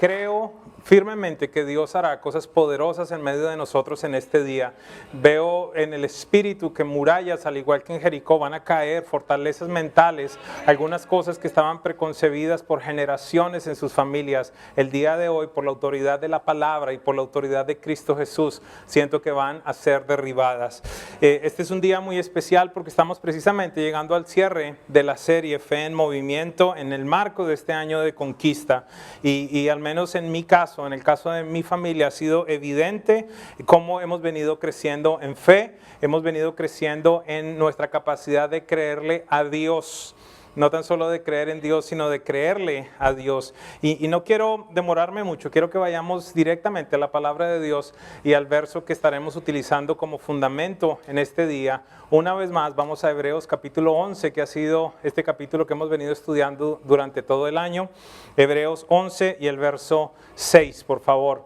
creo firmemente que Dios hará cosas poderosas en medio de nosotros en este día. Veo en el Espíritu que murallas, al igual que en Jericó, van a caer, fortalezas mentales, algunas cosas que estaban preconcebidas por generaciones en sus familias. El día de hoy, por la autoridad de la palabra y por la autoridad de Cristo Jesús, siento que van a ser derribadas. Este es un día muy especial porque estamos precisamente llegando al cierre de la serie Fe en Movimiento en el marco de este año de conquista. Y al menos en mi caso, en el caso de mi familia, ha sido evidente cómo hemos venido creciendo en fe, hemos venido creciendo en nuestra capacidad de creerle a Dios. No tan solo de creer en Dios, sino de creerle a Dios. Y no quiero demorarme mucho, quiero que vayamos directamente a la palabra de Dios y al verso que estaremos utilizando como fundamento en este día. Una vez más vamos a Hebreos capítulo 11, que ha sido este capítulo que hemos venido estudiando durante todo el año. Hebreos 11 y el verso 6, por favor.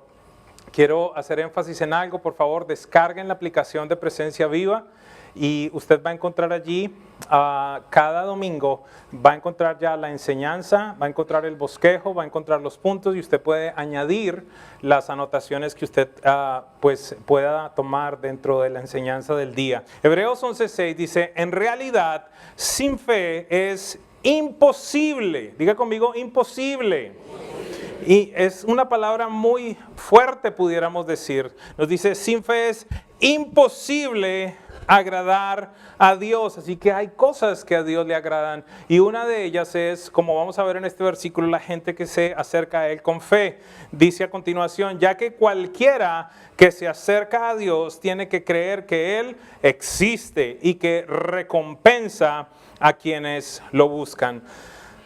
Quiero hacer énfasis en algo, por favor, descarguen la aplicación de Presencia Viva. Y usted va a encontrar allí, cada domingo, va a encontrar ya la enseñanza, va a encontrar el bosquejo, va a encontrar los puntos y usted puede añadir las anotaciones que usted pues pueda tomar dentro de la enseñanza del día. Hebreos 11:6 dice, en realidad, sin fe es imposible, diga conmigo, imposible. Y es una palabra muy fuerte, pudiéramos decir. Nos dice, sin fe es imposible agradar a Dios. Así que hay cosas que a Dios le agradan. Y una de ellas es, como vamos a ver en este versículo, la gente que se acerca a Él con fe. Dice a continuación, ya que cualquiera que se acerca a Dios tiene que creer que Él existe y que recompensa a quienes lo buscan.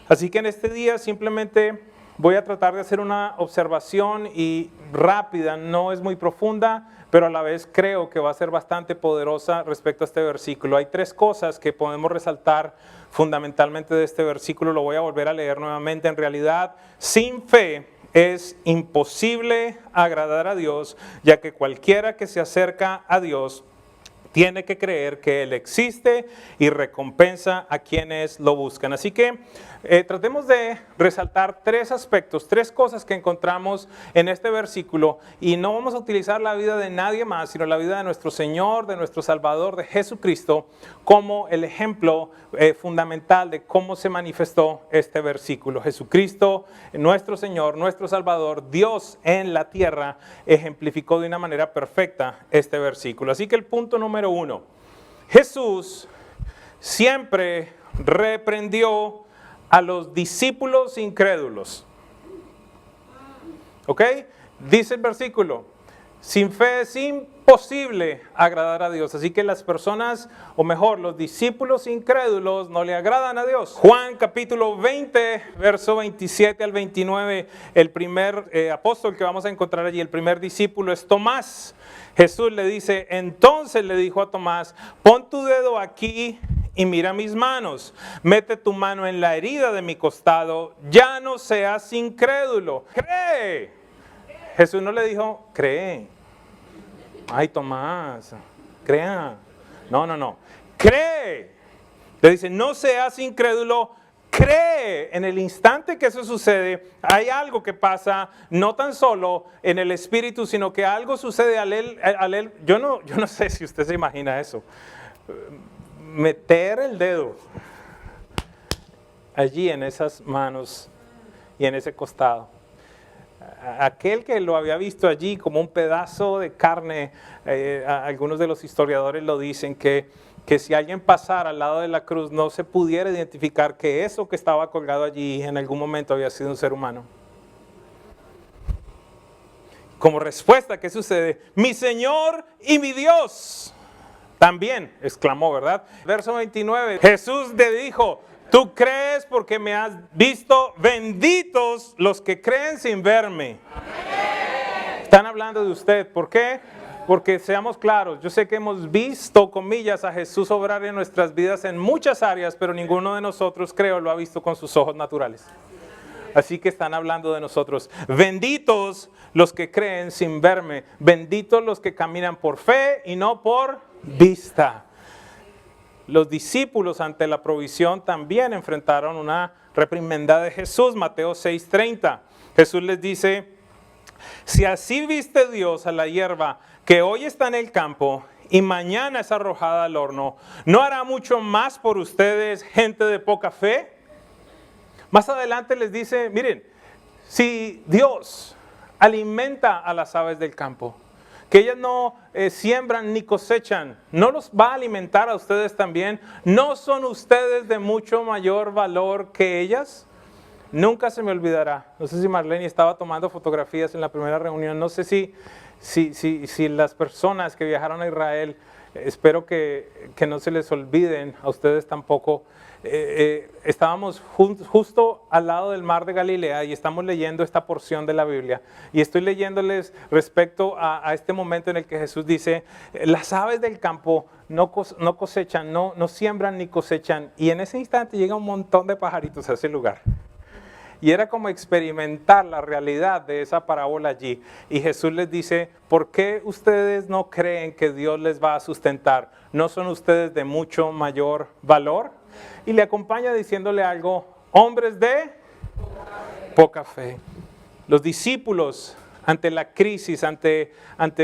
Así que en este día simplemente voy a tratar de hacer una observación y rápida, no es muy profunda, pero a la vez creo que va a ser bastante poderosa respecto a este versículo. Hay tres cosas que podemos resaltar fundamentalmente de este versículo, lo voy a volver a leer nuevamente. En realidad, sin fe es imposible agradar a Dios, ya que cualquiera que se acerca a Dios tiene que creer que Él existe y recompensa a quienes lo buscan. Así que tratemos de resaltar tres aspectos, tres cosas que encontramos en este versículo. Y no vamos a utilizar la vida de nadie más, sino la vida de nuestro Señor, de nuestro Salvador, de Jesucristo, como el ejemplo fundamental de cómo se manifestó este versículo. Jesucristo, nuestro Señor, nuestro Salvador, Dios en la tierra, ejemplificó de una manera perfecta este versículo. Así que el punto número 1, Jesús siempre reprendió a los discípulos incrédulos. ¿Ok? Dice el versículo, sin fe es imposible agradar a Dios. Así que las personas, o mejor, los discípulos incrédulos no le agradan a Dios. Juan capítulo 20, verso 27 al 29, el primer apóstol que vamos a encontrar allí, el primer discípulo es Tomás. Jesús le dice, entonces le dijo a Tomás, pon tu dedo aquí y mira mis manos, mete tu mano en la herida de mi costado, ya no seas incrédulo, cree. Jesús no le dijo, cree. Ay, Tomás, crea. No, cree. Le dice, no seas incrédulo, cree. En el instante que eso sucede, hay algo que pasa, no tan solo en el espíritu, sino que algo sucede al él. Yo no sé si usted se imagina eso. Meter el dedo allí en esas manos y en ese costado. Aquel que lo había visto allí como un pedazo de carne, algunos de los historiadores lo dicen, que si alguien pasara al lado de la cruz no se pudiera identificar que eso que estaba colgado allí en algún momento había sido un ser humano. Como respuesta, ¿qué sucede? Mi Señor y mi Dios. También exclamó, ¿verdad? Verso 29, Jesús le dijo, tú crees porque me has visto, benditos los que creen sin verme. Amén. Están hablando de usted, ¿por qué? Porque seamos claros, yo sé que hemos visto, comillas, a Jesús obrar en nuestras vidas en muchas áreas, pero ninguno de nosotros, creo, lo ha visto con sus ojos naturales. Así que están hablando de nosotros. Benditos los que creen sin verme, benditos los que caminan por fe y no por vista. Los discípulos ante la provisión también enfrentaron una reprimenda de Jesús, Mateo 6:30. Jesús les dice, si así viste Dios a la hierba que hoy está en el campo y mañana es arrojada al horno, ¿no hará mucho más por ustedes, gente de poca fe? Más adelante les dice, miren, si Dios alimenta a las aves del campo, que ellas no siembran ni cosechan, ¿no los va a alimentar a ustedes también? ¿No son ustedes de mucho mayor valor que ellas? Nunca se me olvidará. No sé si Marlene estaba tomando fotografías en la primera reunión. No sé si las personas que viajaron a Israel, espero que no se les olviden, a ustedes tampoco. Estábamos justo al lado del mar de Galilea y estamos leyendo esta porción de la Biblia. Y estoy leyéndoles respecto a este momento en el que Jesús dice, las aves del campo no cosechan, no siembran ni cosechan. Y en ese instante llega un montón de pajaritos a ese lugar. Y era como experimentar la realidad de esa parábola allí. Y Jesús les dice, ¿por qué ustedes no creen que Dios les va a sustentar? ¿No son ustedes de mucho mayor valor? Y le acompaña diciéndole algo, hombres de poca fe. Los discípulos ante la crisis, ante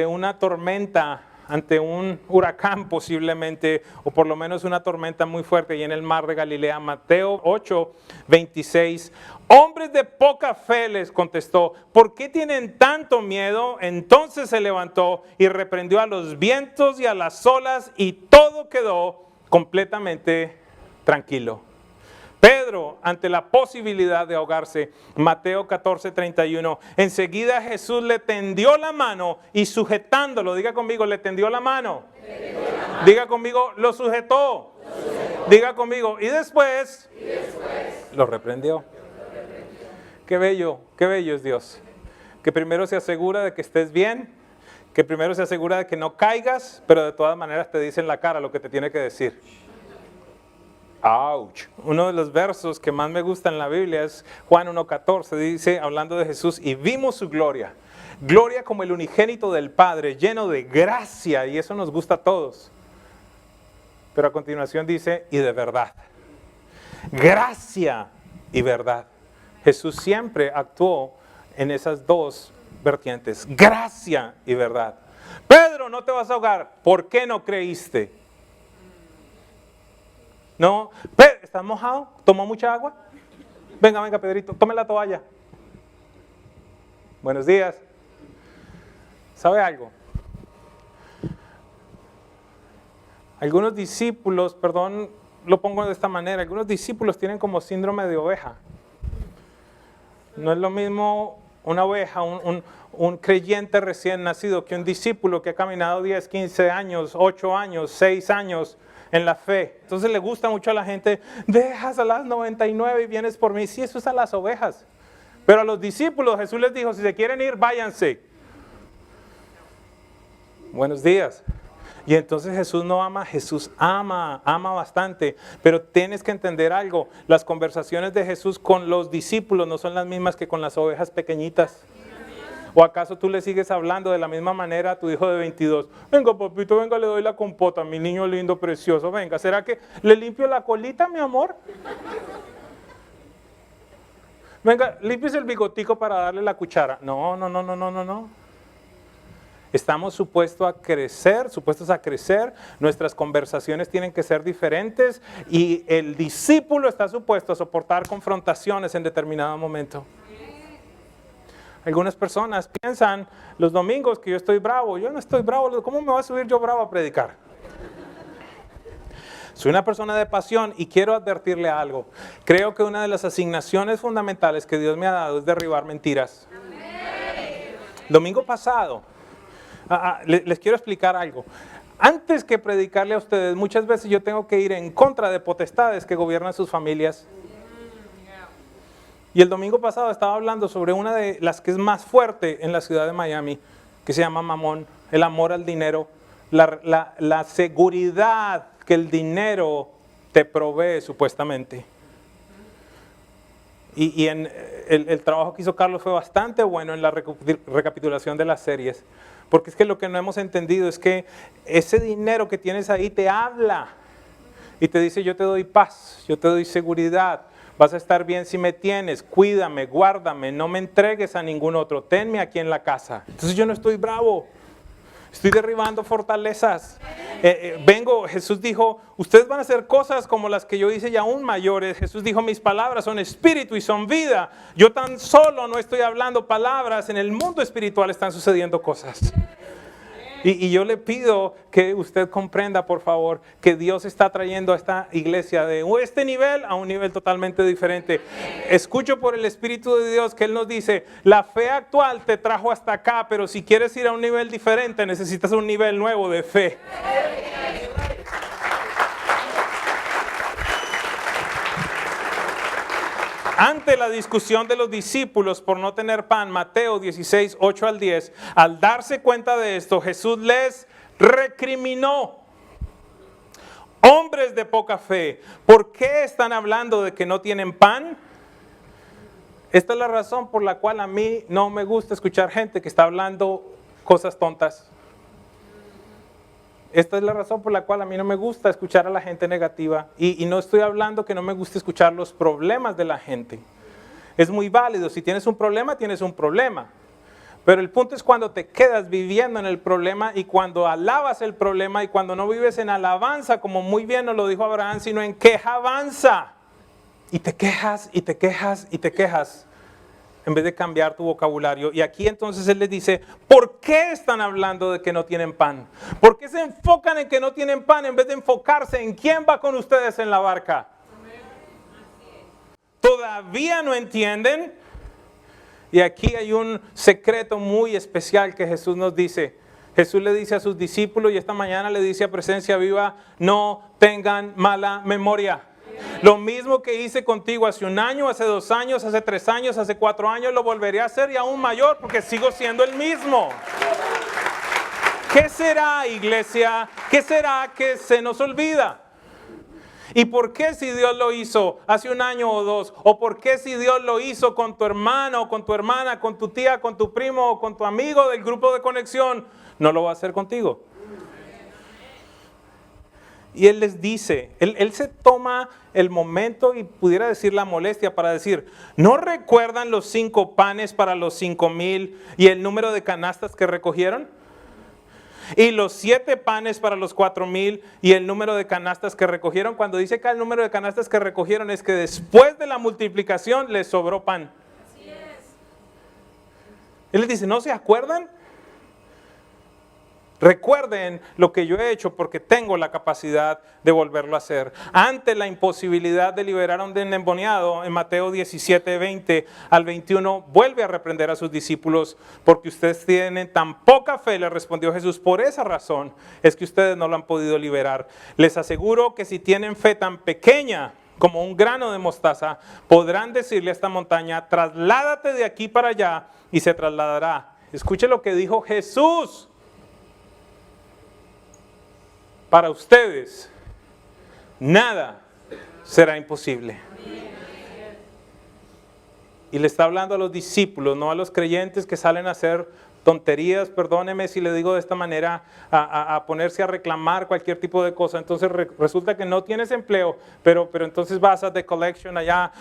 una tormenta, ante un huracán posiblemente, o por lo menos una tormenta muy fuerte y en el mar de Galilea, Mateo 8:26, hombres de poca fe les contestó, ¿por qué tienen tanto miedo? Entonces se levantó y reprendió a los vientos y a las olas y todo quedó completamente tranquilo. Pedro, ante la posibilidad de ahogarse, Mateo 14:31, enseguida Jesús le tendió la mano y sujetándolo, diga conmigo, le tendió la mano. Diga conmigo, lo sujetó. Diga conmigo, y después lo reprendió. Qué bello es Dios. Que primero se asegura de que estés bien, que primero se asegura de que no caigas, pero de todas maneras te dice en la cara lo que te tiene que decir. Ouch. Uno de los versos que más me gusta en la Biblia es Juan 1:14, dice, hablando de Jesús, y vimos su gloria, gloria como el unigénito del Padre, lleno de gracia, y eso nos gusta a todos. Pero a continuación dice, y de verdad. Gracia y verdad. Jesús siempre actuó en esas dos vertientes, gracia y verdad. Pedro, no te vas a ahogar, ¿por qué no creíste? No, ¿estás mojado? ¿Tomó mucha agua? Venga, Pedrito, tome la toalla. Buenos días. ¿Sabe algo? Algunos discípulos, perdón, lo pongo de esta manera, algunos discípulos tienen como síndrome de oveja. No es lo mismo una oveja, un creyente recién nacido, que un discípulo que ha caminado 10, 15 años, 8 años, 6 años en la fe. Entonces le gusta mucho a la gente, dejas a las 99 y vienes por mí. Sí, eso es a las ovejas. Pero a los discípulos Jesús les dijo, si se quieren ir, váyanse. Buenos días. Y entonces Jesús no ama, Jesús ama bastante. Pero tienes que entender algo, las conversaciones de Jesús con los discípulos no son las mismas que con las ovejas pequeñitas. ¿O acaso tú le sigues hablando de la misma manera a tu hijo de 22? Venga, papito, venga, le doy la compota, mi niño lindo, precioso. Venga, ¿será que le limpio la colita, mi amor? Venga, límpiese el bigotico para darle la cuchara. No. Estamos supuestos a crecer, nuestras conversaciones tienen que ser diferentes y el discípulo está supuesto a soportar confrontaciones en determinado momento. Algunas personas piensan los domingos que yo estoy bravo. Yo no estoy bravo. ¿Cómo me voy a subir yo bravo a predicar? Soy una persona de pasión y quiero advertirle algo. Creo que una de las asignaciones fundamentales que Dios me ha dado es derribar mentiras. Domingo pasado, les quiero explicar algo. Antes que predicarle a ustedes, muchas veces yo tengo que ir en contra de potestades que gobiernan sus familias. Y el domingo pasado estaba hablando sobre una de las que es más fuerte en la ciudad de Miami, que se llama mamón, el amor al dinero, la seguridad que el dinero te provee supuestamente. Y en el trabajo que hizo Carlos fue bastante bueno en la recapitulación de las series, porque es que lo que no hemos entendido es que ese dinero que tienes ahí te habla. y te dice, yo te doy paz, yo te doy seguridad, vas a estar bien si me tienes, cuídame, guárdame, no me entregues a ningún otro, tenme aquí en la casa. Entonces yo no estoy bravo, estoy derribando fortalezas. Jesús dijo, ustedes van a hacer cosas como las que yo hice y aún mayores. Jesús dijo, mis palabras son espíritu y son vida. Yo tan solo no estoy hablando palabras, en el mundo espiritual están sucediendo cosas. Y yo le pido que usted comprenda, por favor, que Dios está trayendo a esta iglesia de este nivel a un nivel totalmente diferente. Escucho por el Espíritu de Dios que Él nos dice, la fe actual te trajo hasta acá, pero si quieres ir a un nivel diferente, necesitas un nivel nuevo de fe. Ante la discusión de los discípulos por no tener pan, Mateo 16, 8 al 10, al darse cuenta de esto, Jesús les recriminó. Hombres de poca fe, ¿por qué están hablando de que no tienen pan? Esta es la razón por la cual a mí no me gusta escuchar gente que está hablando cosas tontas. Esta es la razón por la cual a mí no me gusta escuchar a la gente negativa. Y no estoy hablando que no me guste escuchar los problemas de la gente. Es muy válido. Si tienes un problema, tienes un problema. Pero el punto es cuando te quedas viviendo en el problema y cuando alabas el problema y cuando no vives en alabanza, como muy bien nos lo dijo Abraham, sino en quejabanza. Y te quejas y te quejas y te quejas, en vez de cambiar tu vocabulario. Y aquí entonces Él les dice, ¿por qué están hablando de que no tienen pan? ¿Por qué se enfocan en que no tienen pan en vez de enfocarse en quién va con ustedes en la barca? ¿Todavía no entienden? Y aquí hay un secreto muy especial que Jesús nos dice. Jesús le dice a sus discípulos y esta mañana le dice a Presencia Viva, no tengan mala memoria. Lo mismo que hice contigo hace 1 año, hace 2 años, hace 3 años, hace 4 años, lo volveré a hacer y aún mayor porque sigo siendo el mismo. ¿Qué será, iglesia? ¿Qué será que se nos olvida? ¿Y por qué si Dios lo hizo hace 1 año o 2? ¿O por qué si Dios lo hizo con tu hermano, o con tu hermana, con tu tía, con tu primo o con tu amigo del grupo de conexión, no lo va a hacer contigo? Y Él les dice, él se toma el momento y pudiera decir la molestia para decir, ¿no recuerdan los 5 panes para los 5,000 y el número de canastas que recogieron? Y los 7 panes para los 4,000 y el número de canastas que recogieron. Cuando dice que el número de canastas que recogieron es que después de la multiplicación les sobró pan. Así es. Él les dice, ¿no se acuerdan? Recuerden lo que yo he hecho porque tengo la capacidad de volverlo a hacer. Ante la imposibilidad de liberar a un endemoniado, en Mateo 17, 20 al 21, vuelve a reprender a sus discípulos porque ustedes tienen tan poca fe, le respondió Jesús. Por esa razón es que ustedes no lo han podido liberar. Les aseguro que si tienen fe tan pequeña como un grano de mostaza, podrán decirle a esta montaña, trasládate de aquí para allá y se trasladará. Escuche lo que dijo Jesús. Para ustedes, nada será imposible. Y le está hablando a los discípulos, no a los creyentes que salen a hacer tonterías, perdóneme si le digo de esta manera, a ponerse a reclamar cualquier tipo de cosa. Entonces resulta que no tienes empleo, pero entonces vas a The Collection allá,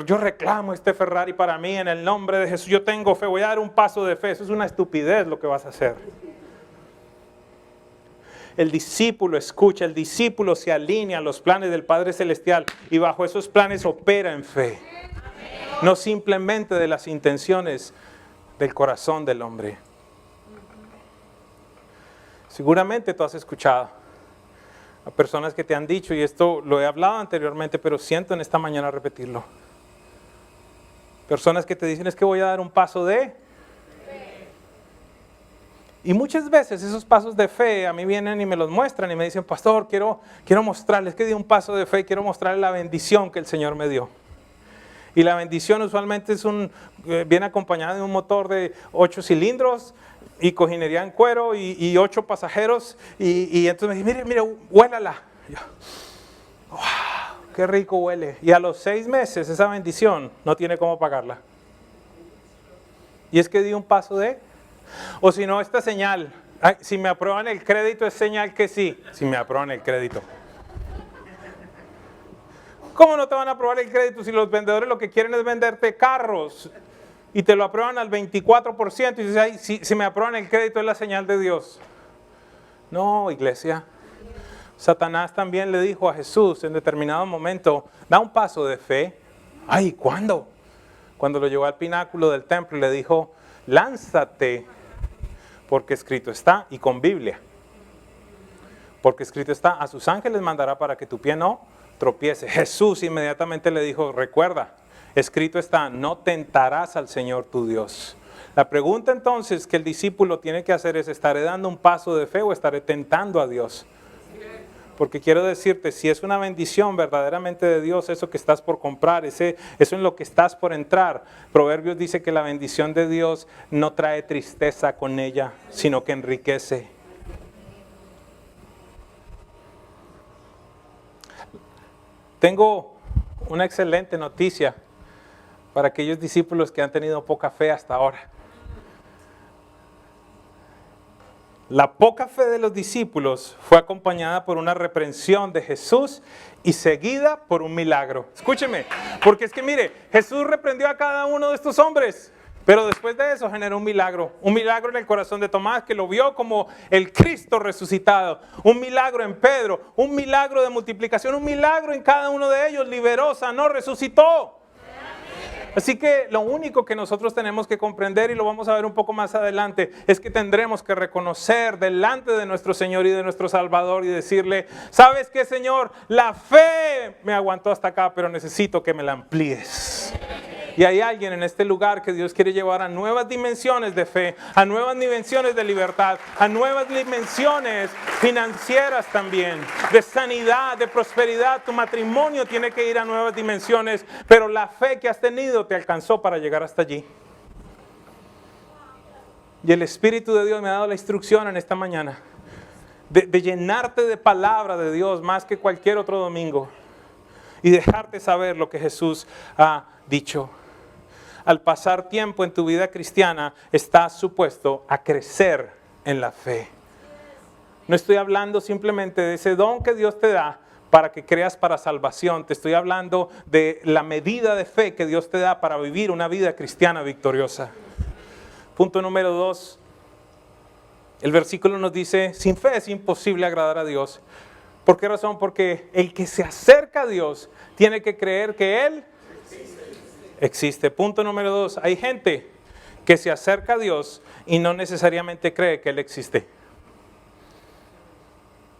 yo reclamo este Ferrari para mí en el nombre de Jesús, yo tengo fe, voy a dar un paso de fe. Eso es una estupidez lo que vas a hacer. El discípulo escucha, el discípulo se alinea a los planes del Padre Celestial y bajo esos planes opera en fe. No simplemente de las intenciones del corazón del hombre. Seguramente tú has escuchado a personas que te han dicho, y esto lo he hablado anteriormente, pero siento en esta mañana repetirlo. Personas que te dicen, es que voy a dar un paso de... Y muchas veces esos pasos de fe a mí vienen y me los muestran y me dicen, pastor, quiero mostrarles que di un paso de fe, quiero mostrarles la bendición que el Señor me dio. Y la bendición usualmente viene acompañada de un motor de 8 cilindros y cojinería en cuero y 8 pasajeros. Y entonces me dice, mire, huélala. Y yo, wow, qué rico huele. Y a los 6 meses esa bendición no tiene cómo pagarla. Y es que di un paso de... O si no, esta señal, si me aprueban el crédito es señal que sí, si me aprueban el crédito. ¿Cómo no te van a aprobar el crédito si los vendedores lo que quieren es venderte carros y te lo aprueban al 24% y dices, ay, si me aprueban el crédito es la señal de Dios? No, iglesia. Satanás también le dijo a Jesús en determinado momento, da un paso de fe. Ay, ¿cuándo? Cuando lo llevó al pináculo del templo y le dijo, lánzate, porque escrito está, y con Biblia. Porque escrito está, a sus ángeles mandará para que tu pie no tropiece. Jesús inmediatamente le dijo, recuerda, escrito está, no tentarás al Señor tu Dios. La pregunta entonces que el discípulo tiene que hacer es, ¿estaré dando un paso de fe o estaré tentando a Dios? Porque quiero decirte, si es una bendición verdaderamente de Dios, eso que estás por comprar, eso en lo que estás por entrar. Proverbios dice que la bendición de Dios no trae tristeza con ella, sino que enriquece. Tengo una excelente noticia para aquellos discípulos que han tenido poca fe hasta ahora. La poca fe de los discípulos fue acompañada por una reprensión de Jesús y seguida por un milagro. Escúcheme, porque es que mire, Jesús reprendió a cada uno de estos hombres, pero después de eso generó un milagro en el corazón de Tomás que lo vio como el Cristo resucitado, un milagro en Pedro, un milagro de multiplicación, un milagro en cada uno de ellos, liberó, sanó, resucitó. Así que lo único que nosotros tenemos que comprender, y lo vamos a ver un poco más adelante, es que tendremos que reconocer delante de nuestro Señor y de nuestro Salvador y decirle, ¿sabes qué, Señor? La fe me aguantó hasta acá, pero necesito que me la amplíes. Y hay alguien en este lugar que Dios quiere llevar a nuevas dimensiones de fe, a nuevas dimensiones de libertad, a nuevas dimensiones financieras también, de sanidad, de prosperidad. Tu matrimonio tiene que ir a nuevas dimensiones, pero la fe que has tenido te alcanzó para llegar hasta allí. Y el Espíritu de Dios me ha dado la instrucción en esta mañana de llenarte de palabra de Dios más que cualquier otro domingo y dejarte saber lo que Jesús ha dicho. Al pasar tiempo en tu vida cristiana, estás supuesto a crecer en la fe. No estoy hablando simplemente de ese don que Dios te da para que creas para salvación. Te estoy hablando de la medida de fe que Dios te da para vivir una vida cristiana victoriosa. Punto número 2. El versículo nos dice, sin fe es imposible agradar a Dios. ¿Por qué razón? Porque el que se acerca a Dios tiene que creer que Él existe. Punto número 2. Hay gente que se acerca a Dios y no necesariamente cree que Él existe.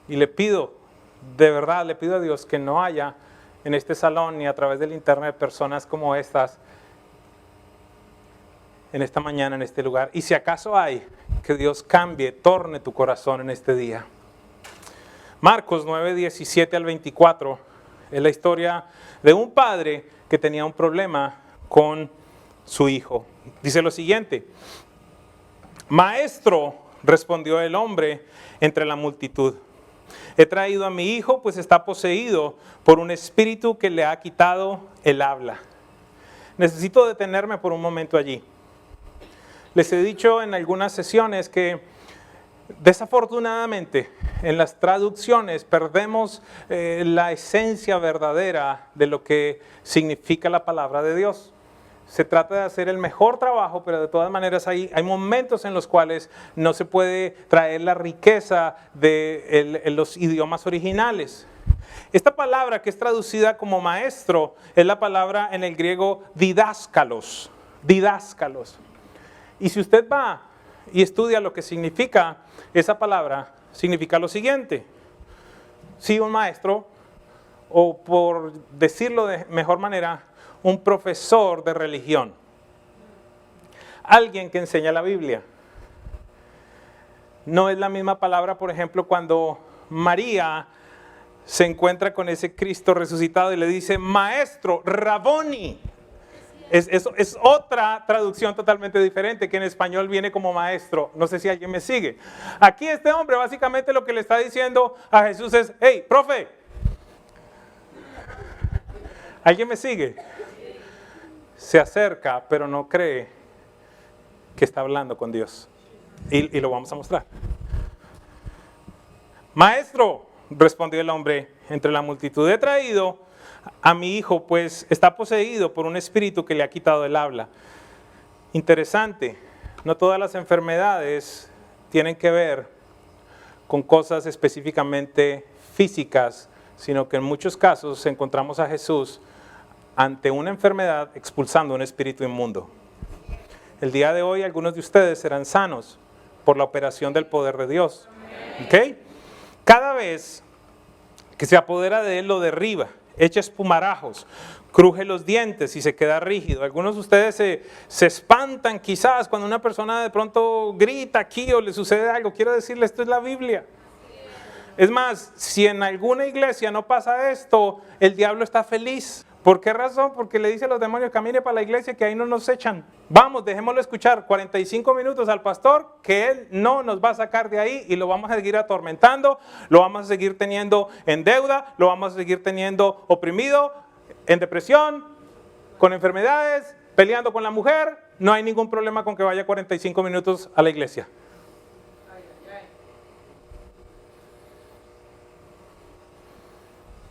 Y le pido, de verdad, le pido a Dios que no haya en este salón ni a través del internet personas como estas en esta mañana, en este lugar. Y si acaso hay, que Dios cambie, torne tu corazón en este día. Marcos 9, 17 al 24 es la historia de un padre que tenía un problema con su hijo. Dice lo siguiente: Maestro, respondió el hombre entre la multitud, he traído a mi hijo, pues está poseído por un espíritu que le ha quitado el habla. Necesito detenerme por un momento allí. Les he dicho en algunas sesiones que desafortunadamente en las traducciones perdemos la esencia verdadera de lo que significa la palabra de Dios. Se trata de hacer el mejor trabajo, pero de todas maneras hay momentos en los cuales no se puede traer la riqueza de los idiomas originales. Esta palabra que es traducida como maestro es la palabra en el griego didáskalos. Didáskalos. Y si usted va y estudia lo que significa esa palabra, significa lo siguiente. Sí, un maestro, o por decirlo de mejor manera, un profesor de religión. Alguien que enseña la Biblia. No es la misma palabra, por ejemplo, cuando María se encuentra con ese Cristo resucitado y le dice, maestro, Raboni. Es otra traducción totalmente diferente, que en español viene como maestro. No sé si alguien me sigue. Aquí este hombre básicamente lo que le está diciendo a Jesús es, hey, profe. ¿Alguien me sigue? Se acerca, pero no cree que está hablando con Dios. Y lo vamos a mostrar. Maestro, respondió el hombre entre la multitud, he traído a mi hijo pues está poseído por un espíritu que le ha quitado el habla. Interesante, no todas las enfermedades tienen que ver con cosas específicamente físicas, sino que en muchos casos encontramos a Jesús ante una enfermedad expulsando un espíritu inmundo. El día de hoy algunos de ustedes serán sanos por la operación del poder de Dios. ¿Ok? Cada vez que se apodera de él lo derriba, echa espumarajos, cruje los dientes y se queda rígido. Algunos de ustedes se espantan quizás cuando una persona de pronto grita aquí o le sucede algo. Quiero decirle, esto es la Biblia. Es más, si en alguna iglesia no pasa esto, el diablo está feliz. ¿Por qué razón? Porque le dice a los demonios, camine para la iglesia que ahí no nos echan. Vamos, dejémoslo escuchar 45 minutos al pastor, que él no nos va a sacar de ahí y lo vamos a seguir atormentando, lo vamos a seguir teniendo en deuda, lo vamos a seguir teniendo oprimido, en depresión, con enfermedades, peleando con la mujer. No hay ningún problema con que vaya 45 minutos a la iglesia.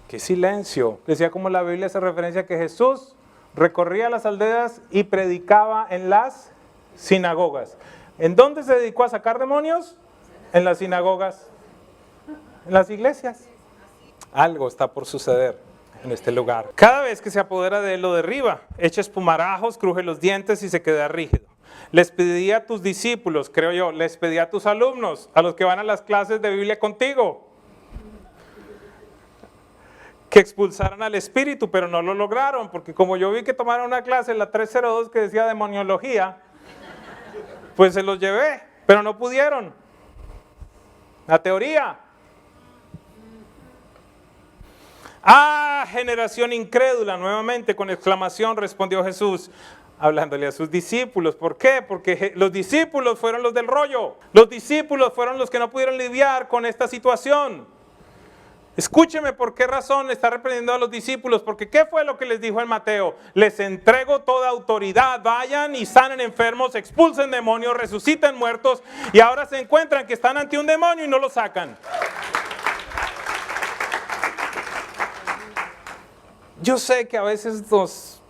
¡Qué silencio! Decía como la Biblia hace referencia que Jesús recorría las aldeas y predicaba en las sinagogas. ¿En dónde se dedicó a sacar demonios? En las sinagogas, en las iglesias. Algo está por suceder en este lugar. Cada vez que se apodera de él lo derriba, echa espumarajos, cruje los dientes y se queda rígido. Les pedí a tus discípulos, creo yo, les pedí a tus alumnos, a los que van a las clases de Biblia contigo, que expulsaran al espíritu, pero no lo lograron, porque como yo vi que tomaron una clase, la 302, que decía demoniología, pues se los llevé, pero no pudieron. La teoría. ¡Ah, generación incrédula! Nuevamente con exclamación respondió Jesús, hablándole a sus discípulos. ¿Por qué? Porque los discípulos fueron los del rollo. Los discípulos fueron los que no pudieron lidiar con esta situación. Escúcheme por qué razón está reprendiendo a los discípulos, porque ¿qué fue lo que les dijo en Mateo? Les entrego toda autoridad, vayan y sanen enfermos, expulsen demonios, resuciten muertos, y ahora se encuentran que están ante un demonio y no lo sacan. Yo sé que a veces nos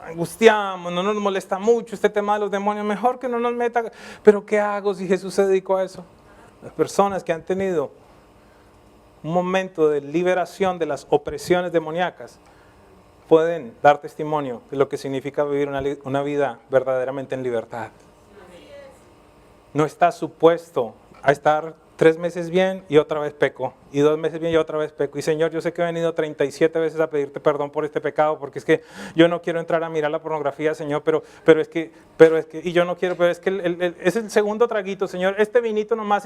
angustiamos, no nos molesta mucho este tema de los demonios, mejor que no nos meta, pero ¿qué hago si Jesús se dedicó a eso? Las personas que han tenido un momento de liberación de las opresiones demoníacas pueden dar testimonio de lo que significa vivir una vida verdaderamente en libertad. No está supuesto a estar 3 meses bien y otra vez peco, y 2 meses bien y otra vez peco. Y Señor, yo sé que he venido 37 veces a pedirte perdón por este pecado, porque es que yo no quiero entrar a mirar la pornografía, Señor, pero es que, y yo no quiero, pero es que es el segundo traguito, Señor, este vinito nomás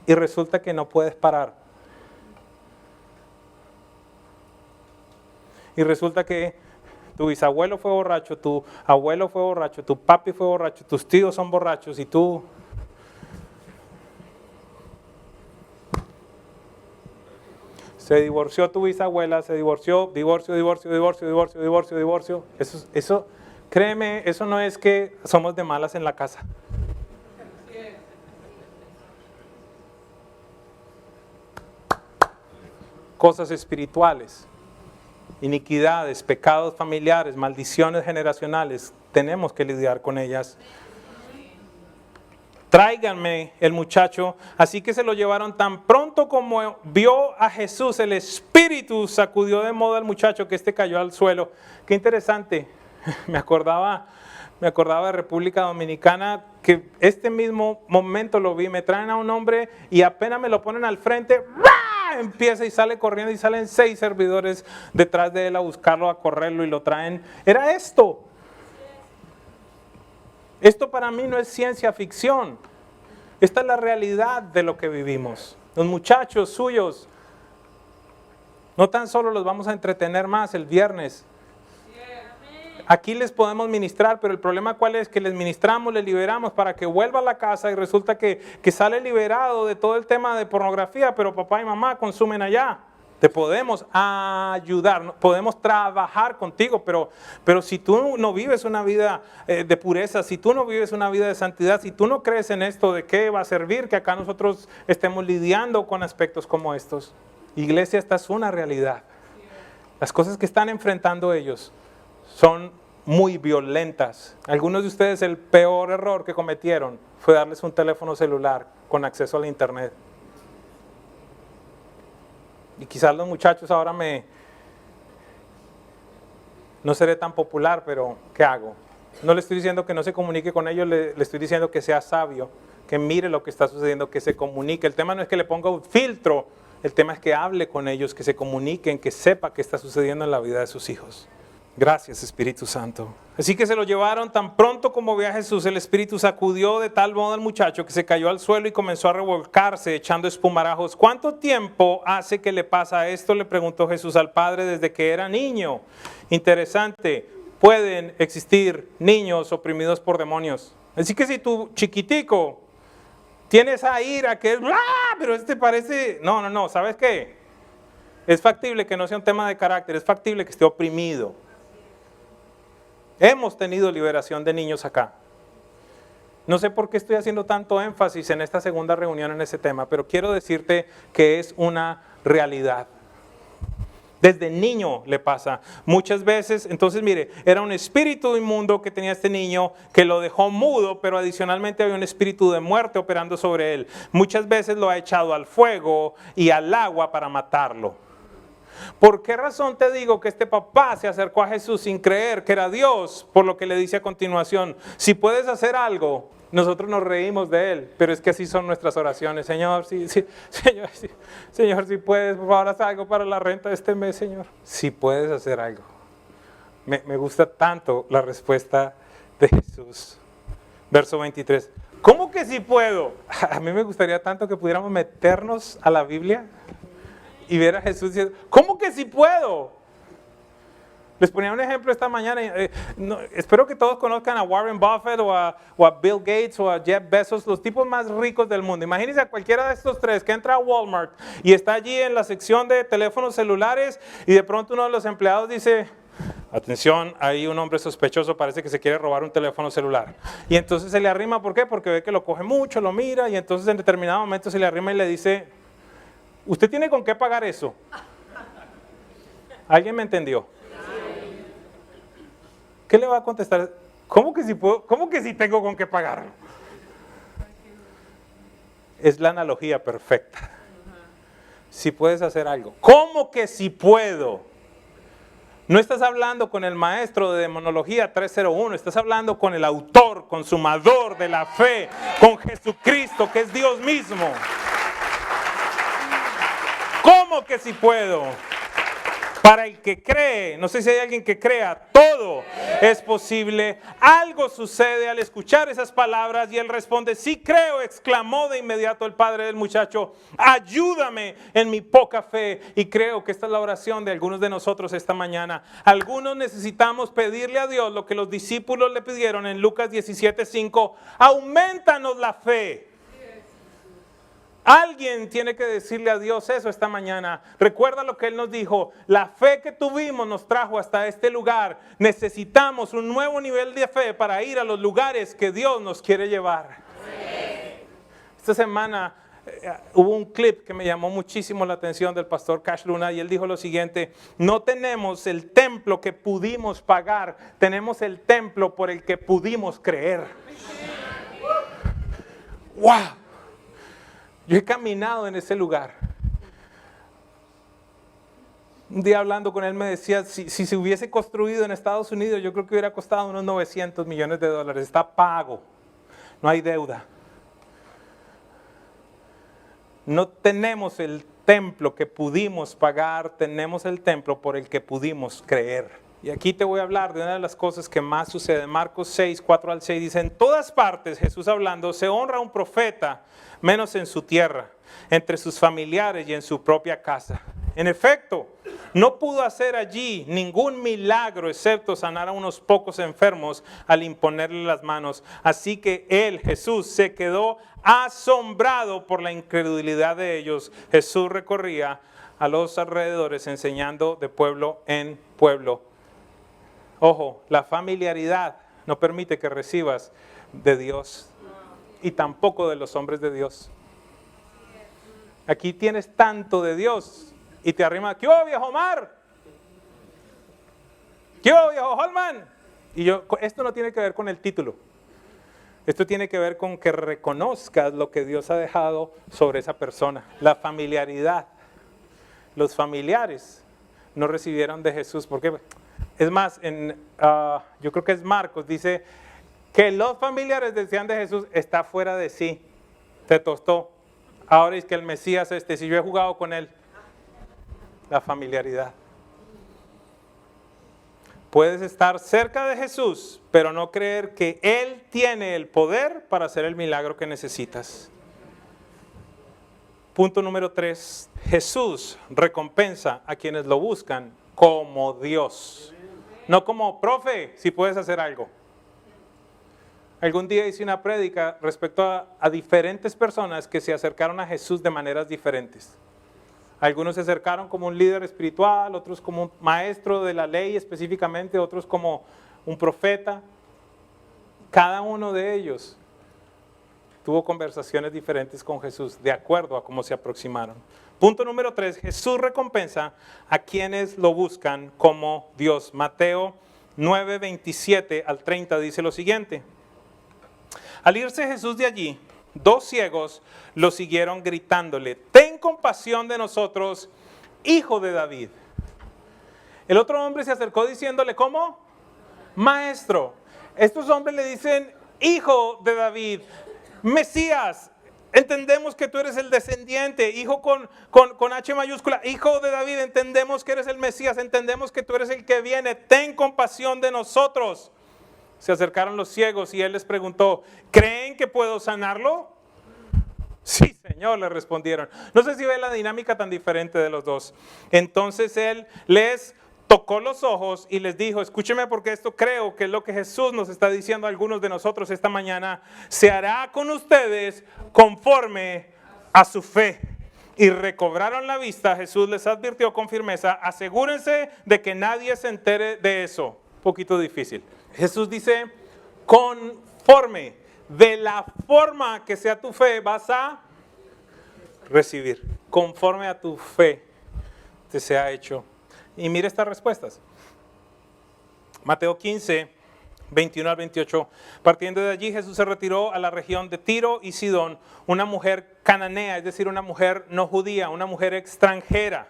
y resulta que no puedes parar. Y resulta que tu bisabuelo fue borracho, tu abuelo fue borracho, tu papi fue borracho, tus tíos son borrachos y tú... Se divorció tu bisabuela, se divorció, divorcio. Eso, créeme, eso no es que somos de malas en la casa. Cosas espirituales. Iniquidades, pecados familiares, maldiciones generacionales, tenemos que lidiar con ellas. Tráiganme el muchacho. Así que se lo llevaron. Tan pronto como vio a Jesús, el espíritu sacudió de modo al muchacho, que este cayó al suelo. Qué interesante. Me acordaba de República Dominicana, que este mismo momento lo vi. Me traen a un hombre y apenas me lo ponen al frente, empieza y sale corriendo, y salen 6 servidores detrás de él a buscarlo, a correrlo, y lo traen. Era esto. Esto para mí no es ciencia ficción. Esta es la realidad de lo que vivimos. Los muchachos suyos, no tan solo los vamos a entretener más el viernes. Aquí les podemos ministrar, pero el problema ¿cuál es? Que les ministramos, les liberamos para que vuelva a la casa y resulta que sale liberado de todo el tema de pornografía, pero papá y mamá consumen allá. Te podemos ayudar, podemos trabajar contigo, pero si tú no vives una vida de pureza, si tú no vives una vida de santidad, si tú no crees en esto, ¿de qué va a servir que acá nosotros estemos lidiando con aspectos como estos? Iglesia, esta es una realidad. Las cosas que están enfrentando ellos son muy violentas. Algunos de ustedes el peor error que cometieron fue darles un teléfono celular con acceso al internet. Y quizás los muchachos ahora no seré tan popular, pero ¿qué hago? No le estoy diciendo que no se comunique con ellos, le estoy diciendo que sea sabio, que mire lo que está sucediendo, que se comunique. El tema no es que le ponga un filtro, el tema es que hable con ellos, que se comuniquen, que sepa qué está sucediendo en la vida de sus hijos. Gracias, Espíritu Santo. Así que se lo llevaron. Tan pronto como vio a Jesús, el Espíritu sacudió de tal modo al muchacho que se cayó al suelo y comenzó a revolcarse echando espumarajos. ¿Cuánto tiempo hace que le pasa esto?, le preguntó Jesús al padre. Desde que era niño. Interesante. Pueden existir niños oprimidos por demonios. Así que si tu chiquitico tiene esa ira que es, ¡ah! Pero parece, no, ¿sabes qué? Es factible que no sea un tema de carácter, es factible que esté oprimido. Hemos tenido liberación de niños acá. No sé por qué estoy haciendo tanto énfasis en esta segunda reunión en ese tema, pero quiero decirte que es una realidad. Desde niño le pasa. Muchas veces, entonces mire, era un espíritu inmundo que tenía este niño que lo dejó mudo, pero adicionalmente había un espíritu de muerte operando sobre él. Muchas veces lo ha echado al fuego y al agua para matarlo. ¿Por qué razón te digo que este papá se acercó a Jesús sin creer que era Dios? Por lo que le dice a continuación, si puedes hacer algo. Nosotros nos reímos de él, pero es que así son nuestras oraciones. Señor, Señor, si puedes, por favor, haz algo para la renta de este mes, Señor. Si puedes hacer algo. Me gusta tanto la respuesta de Jesús. Verso 23. ¿Cómo que si puedo? A mí me gustaría tanto que pudiéramos meternos a la Biblia y ver a Jesús diciendo, ¿cómo que si puedo? Les ponía un ejemplo esta mañana. Espero que todos conozcan a Warren Buffett o a Bill Gates o a Jeff Bezos, los tipos más ricos del mundo. Imagínense a cualquiera de estos tres que entra a Walmart y está allí en la sección de teléfonos celulares y de pronto uno de los empleados dice, atención, hay un hombre sospechoso, parece que se quiere robar un teléfono celular. Y entonces se le arrima, ¿por qué? Porque ve que lo coge mucho, lo mira y entonces en determinado momento se le arrima y le dice, ¿usted tiene con qué pagar eso? ¿Alguien me entendió? ¿Qué le va a contestar? ¿Cómo que si puedo? ¿Cómo que si tengo con qué pagarlo? Es la analogía perfecta. Si puedes hacer algo. ¿Cómo que si puedo? No estás hablando con el maestro de demonología 301, estás hablando con el autor, consumador de la fe, con Jesucristo, que es Dios mismo. ¿Cómo que si puedo? Para el que cree, no sé si hay alguien que crea, todo es posible. Algo sucede al escuchar esas palabras y él responde, sí creo, exclamó de inmediato el padre del muchacho, ayúdame en mi poca fe. Y creo que esta es la oración de algunos de nosotros esta mañana. Algunos necesitamos pedirle a Dios lo que los discípulos le pidieron en Lucas 17:5, aumentanos la fe. Alguien tiene que decirle a Dios eso esta mañana. Recuerda lo que Él nos dijo. La fe que tuvimos nos trajo hasta este lugar. Necesitamos un nuevo nivel de fe para ir a los lugares que Dios nos quiere llevar. Esta semana hubo un clip que me llamó muchísimo la atención del pastor Cash Luna y él dijo lo siguiente: no tenemos el templo que pudimos pagar, tenemos el templo por el que pudimos creer. ¡Wow! Yo he caminado en ese lugar. Un día hablando con él me decía, si se hubiese construido en Estados Unidos, yo creo que hubiera costado unos $900 millones. Está pago, no hay deuda. No tenemos el templo que pudimos pagar, tenemos el templo por el que pudimos creer. Y aquí te voy a hablar de una de las cosas que más sucede. Marcos 6, 4 al 6 dice, en todas partes, Jesús hablando, se honra a un profeta, menos en su tierra, entre sus familiares y en su propia casa. En efecto, no pudo hacer allí ningún milagro excepto sanar a unos pocos enfermos al imponerle las manos. Así que él, Jesús, se quedó asombrado por la incredulidad de ellos. Jesús recorría a los alrededores enseñando de pueblo en pueblo. Ojo, la familiaridad no permite que recibas de Dios y tampoco de los hombres de Dios. Aquí tienes tanto de Dios y te arrima, ¿qué hubo, viejo Omar? ¿Qué hubo, viejo Holman? Y yo, esto no tiene que ver con el título. Esto tiene que ver con que reconozcas lo que Dios ha dejado sobre esa persona. La familiaridad. Los familiares no recibieron de Jesús. ¿Por qué? Es más, yo creo que es Marcos, dice que los familiares decían de Jesús, está fuera de sí, te tostó. Ahora es que el Mesías si yo he jugado con él. La familiaridad. Puedes estar cerca de Jesús, pero no creer que Él tiene el poder para hacer el milagro que necesitas. Punto número 3. Jesús recompensa a quienes lo buscan como Dios. No como profe, si puedes hacer algo. Algún día hice una prédica respecto a diferentes personas que se acercaron a Jesús de maneras diferentes. Algunos se acercaron como un líder espiritual, otros como un maestro de la ley específicamente, otros como un profeta. Cada uno de ellos tuvo conversaciones diferentes con Jesús, de acuerdo a cómo se aproximaron. Punto número 3, Jesús recompensa a quienes lo buscan como Dios. Mateo 9, 27 al 30 dice lo siguiente. Al irse Jesús de allí, 2 ciegos lo siguieron gritándole, ten compasión de nosotros, hijo de David. El otro hombre se acercó diciéndole, ¿cómo? Maestro. Estos hombres le dicen, hijo de David, Mesías. Entendemos que tú eres el descendiente, hijo con H mayúscula, hijo de David, entendemos que eres el Mesías, entendemos que tú eres el que viene, ten compasión de nosotros. Se acercaron los ciegos y él les preguntó, ¿creen que puedo sanarlo? Sí, Señor, le respondieron. No sé si ve la dinámica tan diferente de los dos. Entonces él les tocó los ojos y les dijo, escúcheme porque esto creo que es lo que Jesús nos está diciendo a algunos de nosotros esta mañana. Se hará con ustedes conforme a su fe. Y recobraron la vista. Jesús les advirtió con firmeza, asegúrense de que nadie se entere de eso. Un poquito difícil. Jesús dice, conforme, de la forma que sea tu fe vas a recibir. Conforme a tu fe te sea hecho. Y mire estas respuestas. Mateo 15, 21 al 28. Partiendo de allí Jesús se retiró a la región de Tiro y Sidón. Una mujer cananea, es decir, una mujer no judía, una mujer extranjera.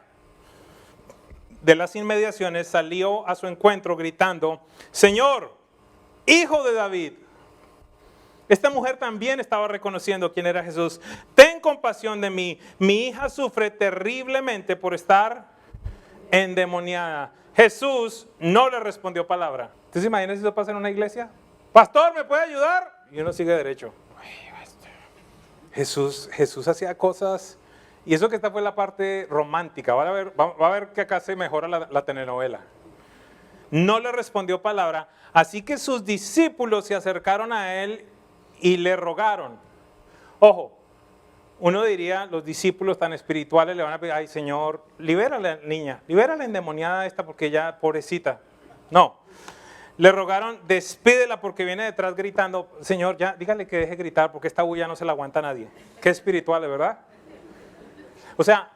De las inmediaciones salió a su encuentro gritando, Señor, hijo de David. Esta mujer también estaba reconociendo quién era Jesús. Ten compasión de mí. Mi hija sufre terriblemente por estar endemoniada. Jesús no le respondió palabra. ¿Usted se imagina si eso pasa en una iglesia? Pastor, ¿me puede ayudar? Y uno sigue derecho. Jesús hacía cosas. Y eso que esta fue la parte romántica. Va a ver que acá se mejora la telenovela. No le respondió palabra. Así que sus discípulos se acercaron a él y le rogaron. Ojo, uno diría, los discípulos tan espirituales le van a pedir, ay Señor, libérala niña, libérala endemoniada esta porque ya pobrecita. No, le rogaron, despídela porque viene detrás gritando, Señor, ya dígale que deje gritar porque esta bulla no se la aguanta a nadie. Qué espiritual, ¿verdad? O sea,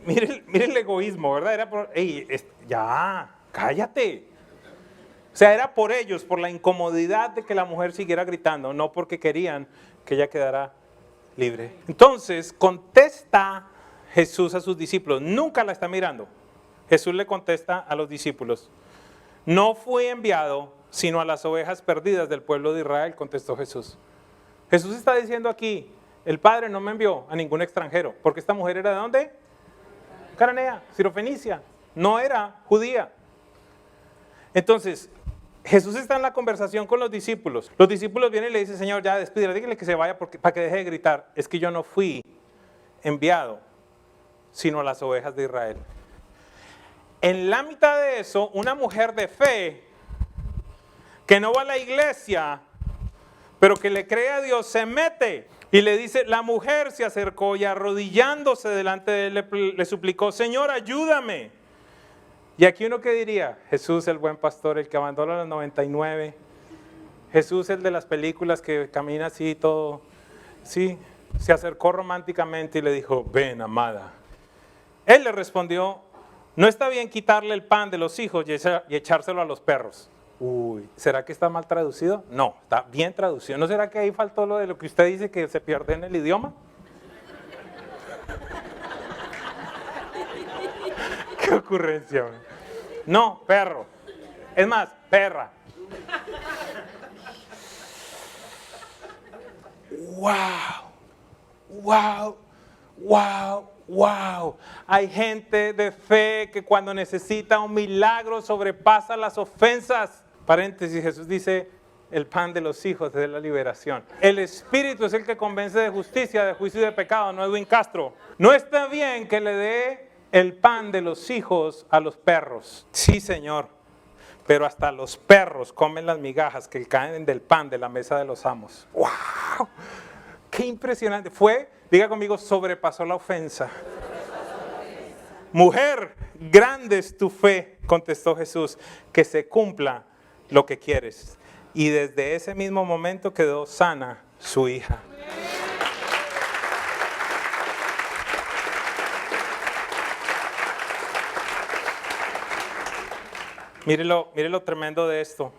mire el egoísmo, ¿verdad? Era por, ya, cállate. O sea, era por ellos, por la incomodidad de que la mujer siguiera gritando, no porque querían que ella quedara libre. Entonces, contesta Jesús a sus discípulos. Nunca la está mirando. Jesús le contesta a los discípulos. No fui enviado, sino a las ovejas perdidas del pueblo de Israel, contestó Jesús. Jesús está diciendo aquí, el Padre no me envió a ningún extranjero, porque esta mujer era ¿de dónde? Cananea, Sirofenicia, no era judía. Entonces, Jesús está en la conversación con los discípulos. Los discípulos vienen y le dicen, Señor, ya despídele, dígale que se vaya para que deje de gritar. Es que yo no fui enviado, sino a las ovejas de Israel. En la mitad de eso, una mujer de fe, que no va a la iglesia, pero que le cree a Dios, se mete y le dice, la mujer se acercó y arrodillándose delante de él le suplicó, Señor, ayúdame. Y aquí uno que diría, Jesús el buen pastor, el que abandona a los 99, Jesús el de las películas que camina así todo, sí, se acercó románticamente y le dijo, ven amada. Él le respondió, No está bien quitarle el pan de los hijos y echárselo a los perros. Uy, ¿será que está mal traducido? No, está bien traducido. ¿No será que ahí faltó lo de lo que usted dice que se pierde en el idioma? ¿Qué ocurrencia? Man? No, perro. Es más, perra. Wow. Hay gente de fe que cuando necesita un milagro sobrepasa las ofensas. Paréntesis, Jesús dice, el pan de los hijos es la liberación. El Espíritu es el que convence de justicia, de juicio y de pecado, no Edwin Castro. No está bien que le dé el pan de los hijos a los perros. Sí, Señor. Pero hasta los perros comen las migajas que caen del pan de la mesa de los amos. ¡Wow! ¡Qué impresionante! Diga conmigo, sobrepasó la ofensa. Mujer, grande es tu fe, contestó Jesús, que se cumpla lo que quieres. Y desde ese mismo momento quedó sana su hija. Mire lo tremendo de esto.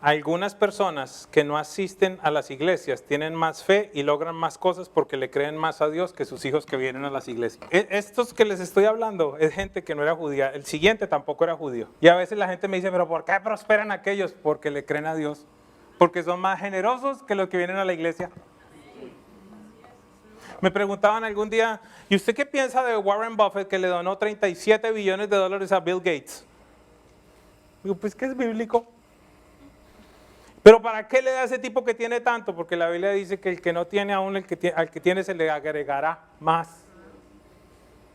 Algunas personas que no asisten a las iglesias tienen más fe y logran más cosas porque le creen más a Dios que sus hijos que vienen a las iglesias. Estos que les estoy hablando es gente que no era judía. El siguiente tampoco era judío. Y a veces la gente me dice, pero ¿por qué prosperan aquellos? Porque le creen a Dios. Porque son más generosos que los que vienen a la iglesia. Me preguntaban algún día, ¿y usted qué piensa de Warren Buffett que le donó $37 billones a Bill Gates? Digo, pues que es bíblico. Pero ¿para qué le da a ese tipo que tiene tanto? Porque la Biblia dice que el que no tiene aún, al que tiene se le agregará más.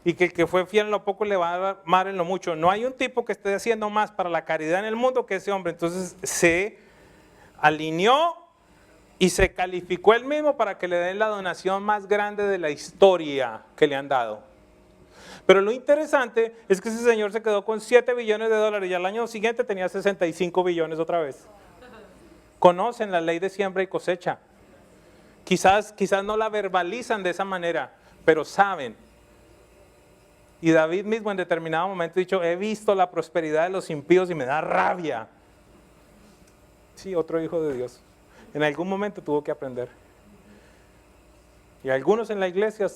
Y que el que fue fiel en lo poco le va a dar más en lo mucho. No hay un tipo que esté haciendo más para la caridad en el mundo que ese hombre. Entonces se alineó y se calificó él mismo para que le den la donación más grande de la historia que le han dado. Pero lo interesante es que ese señor se quedó con $7 billones y al año siguiente tenía 65 billones otra vez. Conocen la ley de siembra y cosecha. Quizás no la verbalizan de esa manera, pero saben. Y David mismo en determinado momento ha dicho, he visto la prosperidad de los impíos y me da rabia. Sí, otro hijo de Dios. En algún momento tuvo que aprender. Y algunos en la iglesia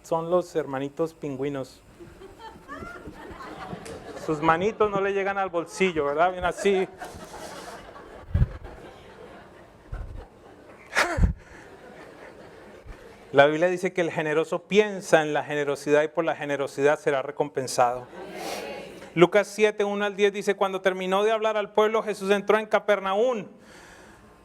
son los hermanitos pingüinos. Sus manitos no le llegan al bolsillo, ¿verdad? Bien así. La Biblia dice que el generoso piensa en la generosidad y por la generosidad será recompensado. Lucas 7, 1 al 10 dice, cuando terminó de hablar al pueblo, Jesús entró en Capernaum.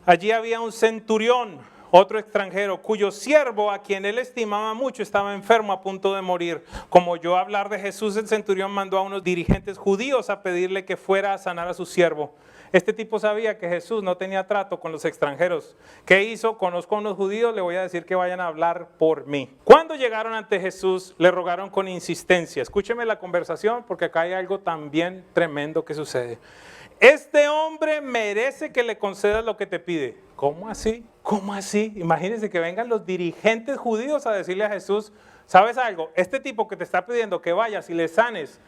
Allí había un centurión, otro extranjero, cuyo siervo, a quien él estimaba mucho, estaba enfermo a punto de morir. Como oyó hablar de Jesús, el centurión mandó a unos dirigentes judíos a pedirle que fuera a sanar a su siervo. Este tipo sabía que Jesús no tenía trato con los extranjeros. ¿Qué hizo? Conozco a unos judíos, le voy a decir que vayan a hablar por mí. Cuando llegaron ante Jesús, le rogaron con insistencia. Escúcheme la conversación porque acá hay algo también tremendo que sucede. Este hombre merece que le concedas lo que te pide. ¿Cómo así? ¿Cómo así? Imagínense que vengan los dirigentes judíos a decirle a Jesús, ¿sabes algo? Este tipo que te está pidiendo que vayas y le sanes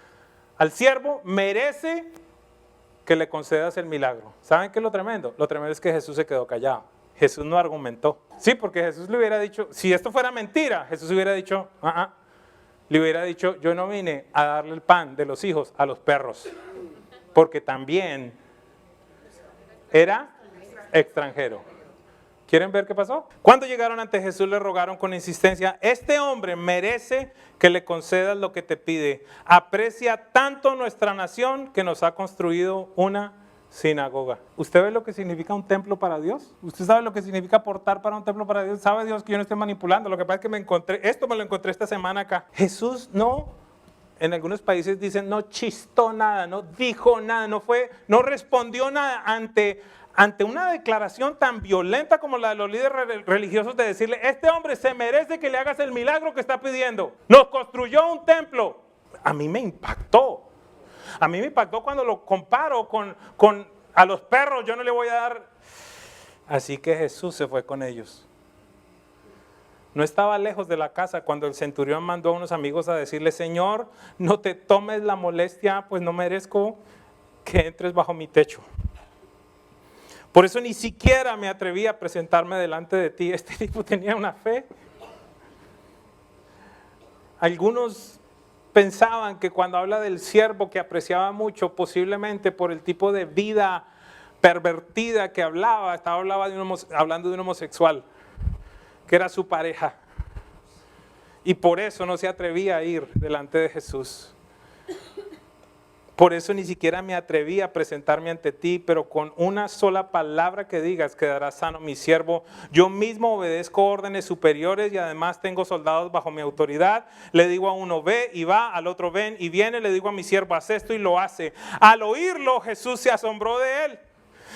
al siervo, merece que le concedas el milagro. ¿Saben qué es lo tremendo? Lo tremendo es que Jesús se quedó callado. Jesús no argumentó. Sí, porque Jesús le hubiera dicho, si esto fuera mentira, Jesús hubiera dicho, le hubiera dicho, yo no vine a darle el pan de los hijos a los perros, porque también era extranjero. ¿Quieren ver qué pasó? Cuando llegaron ante Jesús le rogaron con insistencia, este hombre merece que le concedas lo que te pide. Aprecia tanto nuestra nación que nos ha construido una sinagoga. ¿Usted ve lo que significa un templo para Dios? ¿Usted sabe lo que significa aportar para un templo para Dios? ¿Sabe Dios que yo no estoy manipulando? Lo que pasa es que esto me lo encontré esta semana acá. Jesús en algunos países dicen, no chistó nada, no dijo nada, no respondió nada ante una declaración tan violenta como la de los líderes religiosos de decirle, este hombre se merece que le hagas el milagro que está pidiendo. Nos construyó un templo. A mí me impactó. A mí me impactó cuando lo comparo con a los perros, yo no le voy a dar. Así que Jesús se fue con ellos. No estaba lejos de la casa cuando el centurión mandó a unos amigos a decirle: Señor, no te tomes la molestia, pues no merezco que entres bajo mi techo. Por eso ni siquiera me atreví a presentarme delante de ti. Este tipo tenía una fe. Algunos pensaban que cuando habla del siervo que apreciaba mucho, posiblemente por el tipo de vida pervertida que hablaba, hablando de un homosexual, que era su pareja. Y por eso no se atrevía a ir delante de Jesús. Por eso ni siquiera me atreví a presentarme ante ti, pero con una sola palabra que digas quedará sano mi siervo. Yo mismo obedezco órdenes superiores y además tengo soldados bajo mi autoridad. Le digo a uno: ve y va, al otro: ven y viene. Le digo a mi siervo: haz esto, y lo hace. Al oírlo, Jesús se asombró de él.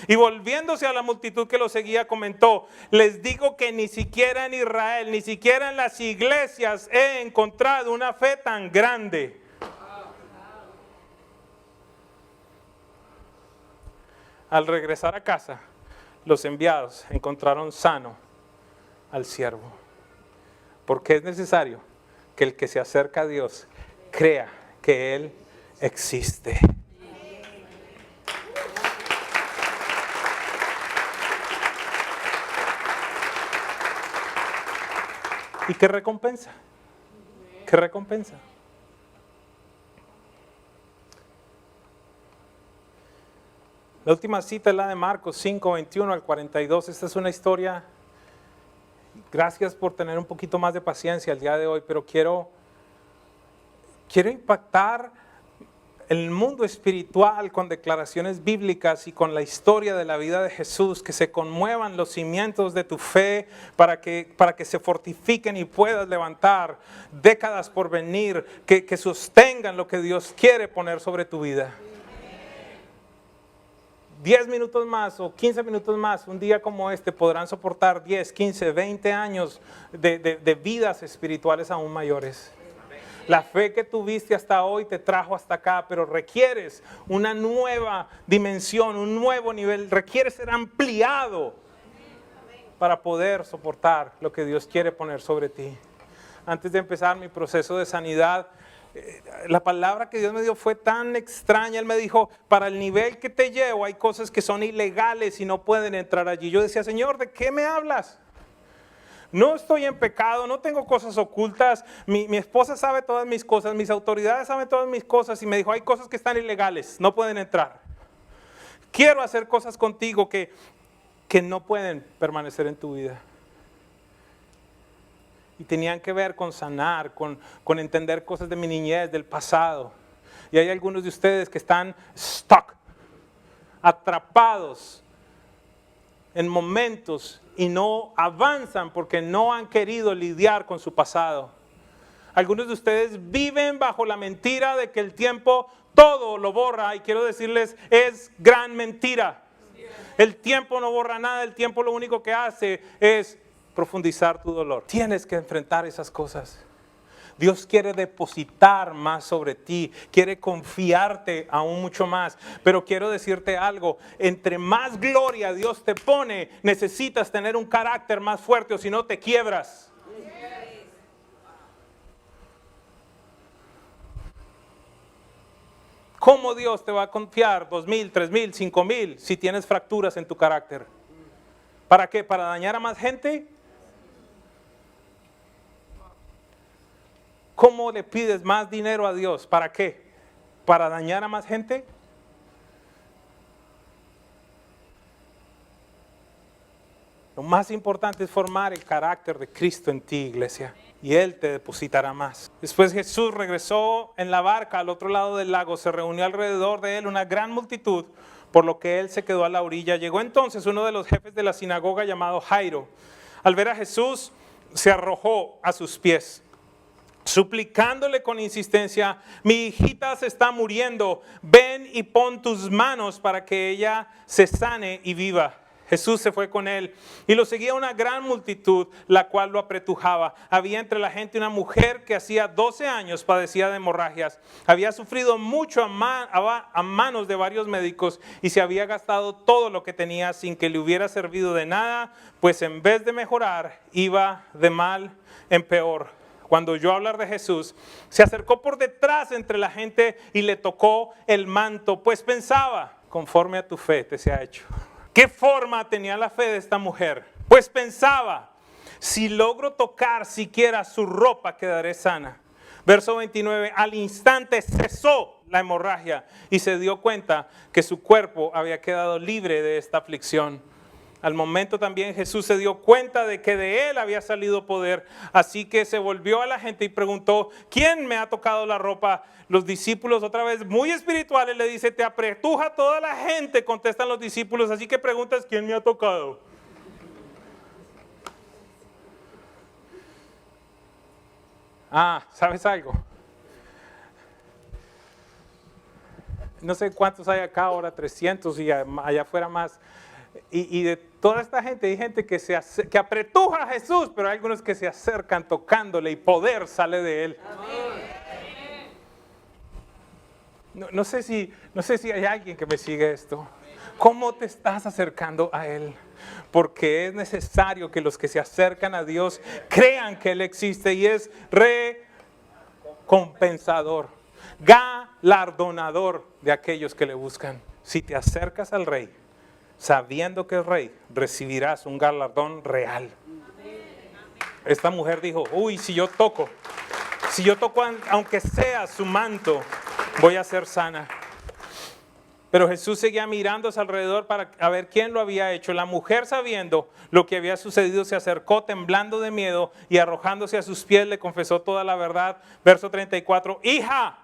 Y volviéndose a la multitud que lo seguía, comentó: les digo que ni siquiera en Israel, ni siquiera en las iglesias he encontrado una fe tan grande. Al regresar a casa, los enviados encontraron sano al siervo. Porque es necesario que el que se acerca a Dios crea que Él existe. ¿Y qué recompensa? ¿Qué recompensa? La última cita es la de Marcos 5, 21 al 42. Esta es una historia. Gracias por tener un poquito más de paciencia el día de hoy, pero quiero impactar el mundo espiritual con declaraciones bíblicas y con la historia de la vida de Jesús, que se conmuevan los cimientos de tu fe para que se fortifiquen y puedas levantar décadas por venir, que sostengan lo que Dios quiere poner sobre tu vida. 10 minutos más o 15 minutos más, un día como este, podrán soportar 10, 15, 20 años de vidas espirituales aún mayores. La fe que tuviste hasta hoy te trajo hasta acá, pero requieres una nueva dimensión, un nuevo nivel, requiere ser ampliado para poder soportar lo que Dios quiere poner sobre ti. Antes de empezar mi proceso de sanidad, la palabra que Dios me dio fue tan extraña. Él me dijo: para el nivel que te llevo hay cosas que son ilegales y no pueden entrar allí. Yo decía: Señor, ¿de qué me hablas? No estoy en pecado, no tengo cosas ocultas, mi esposa sabe todas mis cosas, mis autoridades saben todas mis cosas. Y me dijo: hay cosas que están ilegales, no pueden entrar. Quiero hacer cosas contigo que no pueden permanecer en tu vida. Y tenían que ver con sanar, con entender cosas de mi niñez, del pasado. Y hay algunos de ustedes que están stuck, atrapados en momentos y no avanzan porque no han querido lidiar con su pasado. Algunos de ustedes viven bajo la mentira de que el tiempo todo lo borra, y quiero decirles: es gran mentira. El tiempo no borra nada, el tiempo lo único que hace es profundizar tu dolor. Tienes que enfrentar esas cosas. Dios quiere depositar más sobre ti, quiere confiarte aún mucho más. Pero quiero decirte algo: entre más gloria Dios te pone, necesitas tener un carácter más fuerte, o si no te quiebras. ¿Cómo Dios te va a confiar 2,000, 3,000, 5,000 si tienes fracturas en tu carácter? ¿Para qué? ¿Para dañar a más gente? ¿Cómo le pides más dinero a Dios? ¿Para qué? ¿Para dañar a más gente? Lo más importante es formar el carácter de Cristo en ti, iglesia, y Él te depositará más. Después Jesús regresó en la barca al otro lado del lago. Se reunió alrededor de Él una gran multitud, por lo que Él se quedó a la orilla. Llegó entonces uno de los jefes de la sinagoga llamado Jairo. Al ver a Jesús, se arrojó a sus pies, suplicándole con insistencia: mi hijita se está muriendo, ven y pon tus manos para que ella se sane y viva. Jesús se fue con él y lo seguía una gran multitud, la cual lo apretujaba. Había entre la gente una mujer que hacía 12 años padecía de hemorragias. Había sufrido mucho a manos de varios médicos y se había gastado todo lo que tenía sin que le hubiera servido de nada, pues en vez de mejorar, iba de mal en peor. Cuando oyó hablar de Jesús, se acercó por detrás entre la gente y le tocó el manto, pues pensaba, conforme a tu fe te sea hecho. ¿Qué forma tenía la fe de esta mujer? Pues pensaba, si logro tocar siquiera su ropa, quedaré sana. Verso 29, al instante cesó la hemorragia y se dio cuenta que su cuerpo había quedado libre de esta aflicción. Al momento también Jesús se dio cuenta de que de él había salido poder, así que se volvió a la gente y preguntó, ¿quién me ha tocado la ropa? Los discípulos, otra vez muy espirituales, le dice, te apretuja toda la gente, contestan los discípulos, así que preguntas, ¿quién me ha tocado? ¿Sabes algo? No sé cuántos hay acá ahora, 300 y allá afuera más. Y de toda esta gente, hay gente que apretuja a Jesús, pero hay algunos que se acercan tocándole y poder sale de él. No sé si hay alguien que me sigue esto. ¿Cómo te estás acercando a Él? Porque es necesario que los que se acercan a Dios crean que Él existe y es recompensador, galardonador de aquellos que le buscan. Si te acercas al Rey, sabiendo que es Rey, recibirás un galardón real. Esta mujer dijo, si yo toco aunque sea su manto, voy a ser sana. Pero Jesús seguía mirando a su alrededor para ver quién lo había hecho. La mujer, sabiendo lo que había sucedido, se acercó temblando de miedo y arrojándose a sus pies le confesó toda la verdad. Verso 34, hija,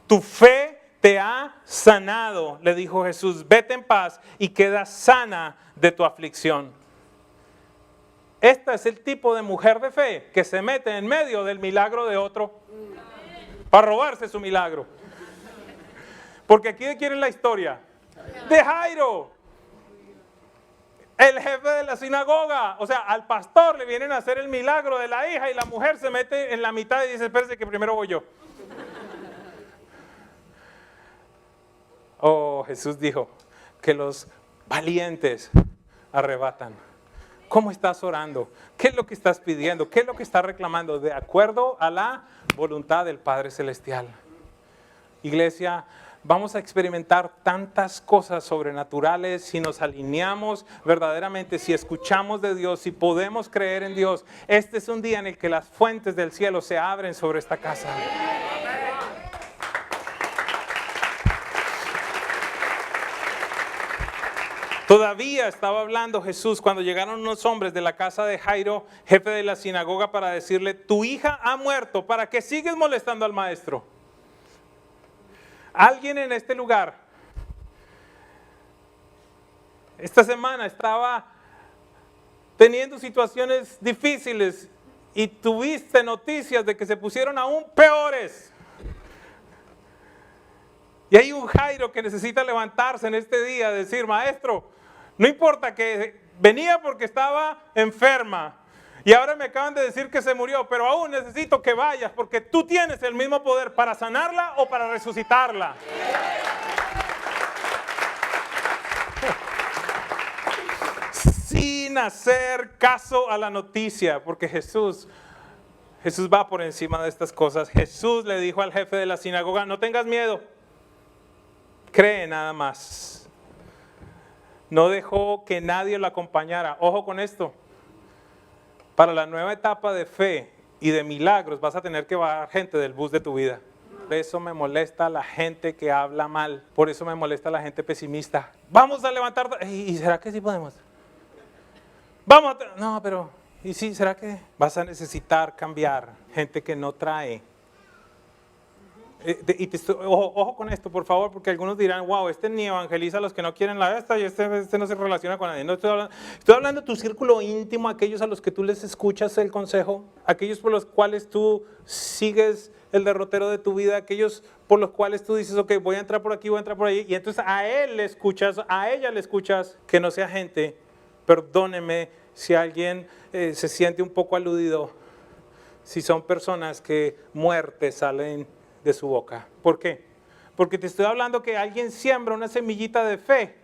tu fe te ha sanado, le dijo Jesús, vete en paz y queda sana de tu aflicción. Esta es el tipo de mujer de fe que se mete en medio del milagro de otro para robarse su milagro. Porque aquí, ¿de quién es la historia? De Jairo, el jefe de la sinagoga. O sea, al pastor le vienen a hacer el milagro de la hija y la mujer se mete en la mitad y dice, espérese que primero voy yo. Jesús dijo que los valientes arrebatan. ¿Cómo estás orando? ¿Qué es lo que estás pidiendo? ¿Qué es lo que estás reclamando? De acuerdo a la voluntad del Padre Celestial. Iglesia, vamos a experimentar tantas cosas sobrenaturales si nos alineamos verdaderamente, si escuchamos de Dios, si podemos creer en Dios. Este es un día en el que las fuentes del cielo se abren sobre esta casa. Todavía estaba hablando Jesús cuando llegaron unos hombres de la casa de Jairo, jefe de la sinagoga, para decirle, tu hija ha muerto, ¿para qué sigues molestando al maestro? Alguien en este lugar, esta semana estaba teniendo situaciones difíciles y tuviste noticias de que se pusieron aún peores. Y hay un Jairo que necesita levantarse en este día y decir, maestro, no importa que venía porque estaba enferma y ahora me acaban de decir que se murió, pero aún necesito que vayas porque tú tienes el mismo poder para sanarla o para resucitarla. Sin hacer caso a la noticia, porque Jesús va por encima de estas cosas. Jesús le dijo al jefe de la sinagoga, no tengas miedo, cree nada más. No dejó que nadie lo acompañara. Ojo con esto. Para la nueva etapa de fe y de milagros vas a tener que bajar gente del bus de tu vida. Por eso me molesta la gente que habla mal. Por eso me molesta la gente pesimista. Vamos a levantar. ¿Y será que sí podemos? No, pero ¿y sí? ¿Será que? Vas a cambiar gente que no trae. Ojo con esto, por favor, porque algunos dirán, wow, este ni evangeliza a los que no quieren la esta y este no se relaciona con nadie. No estoy hablando de tu círculo íntimo, aquellos a los que tú les escuchas el consejo, aquellos por los cuales tú sigues el derrotero de tu vida, aquellos por los cuales tú dices, ok, voy a entrar por aquí, voy a entrar por ahí, y entonces a él le escuchas, a ella le escuchas, que no sea gente, perdóneme si alguien se siente un poco aludido, si son personas que muerte salen de su boca. ¿Por qué? Porque te estoy hablando que alguien siembra una semillita de fe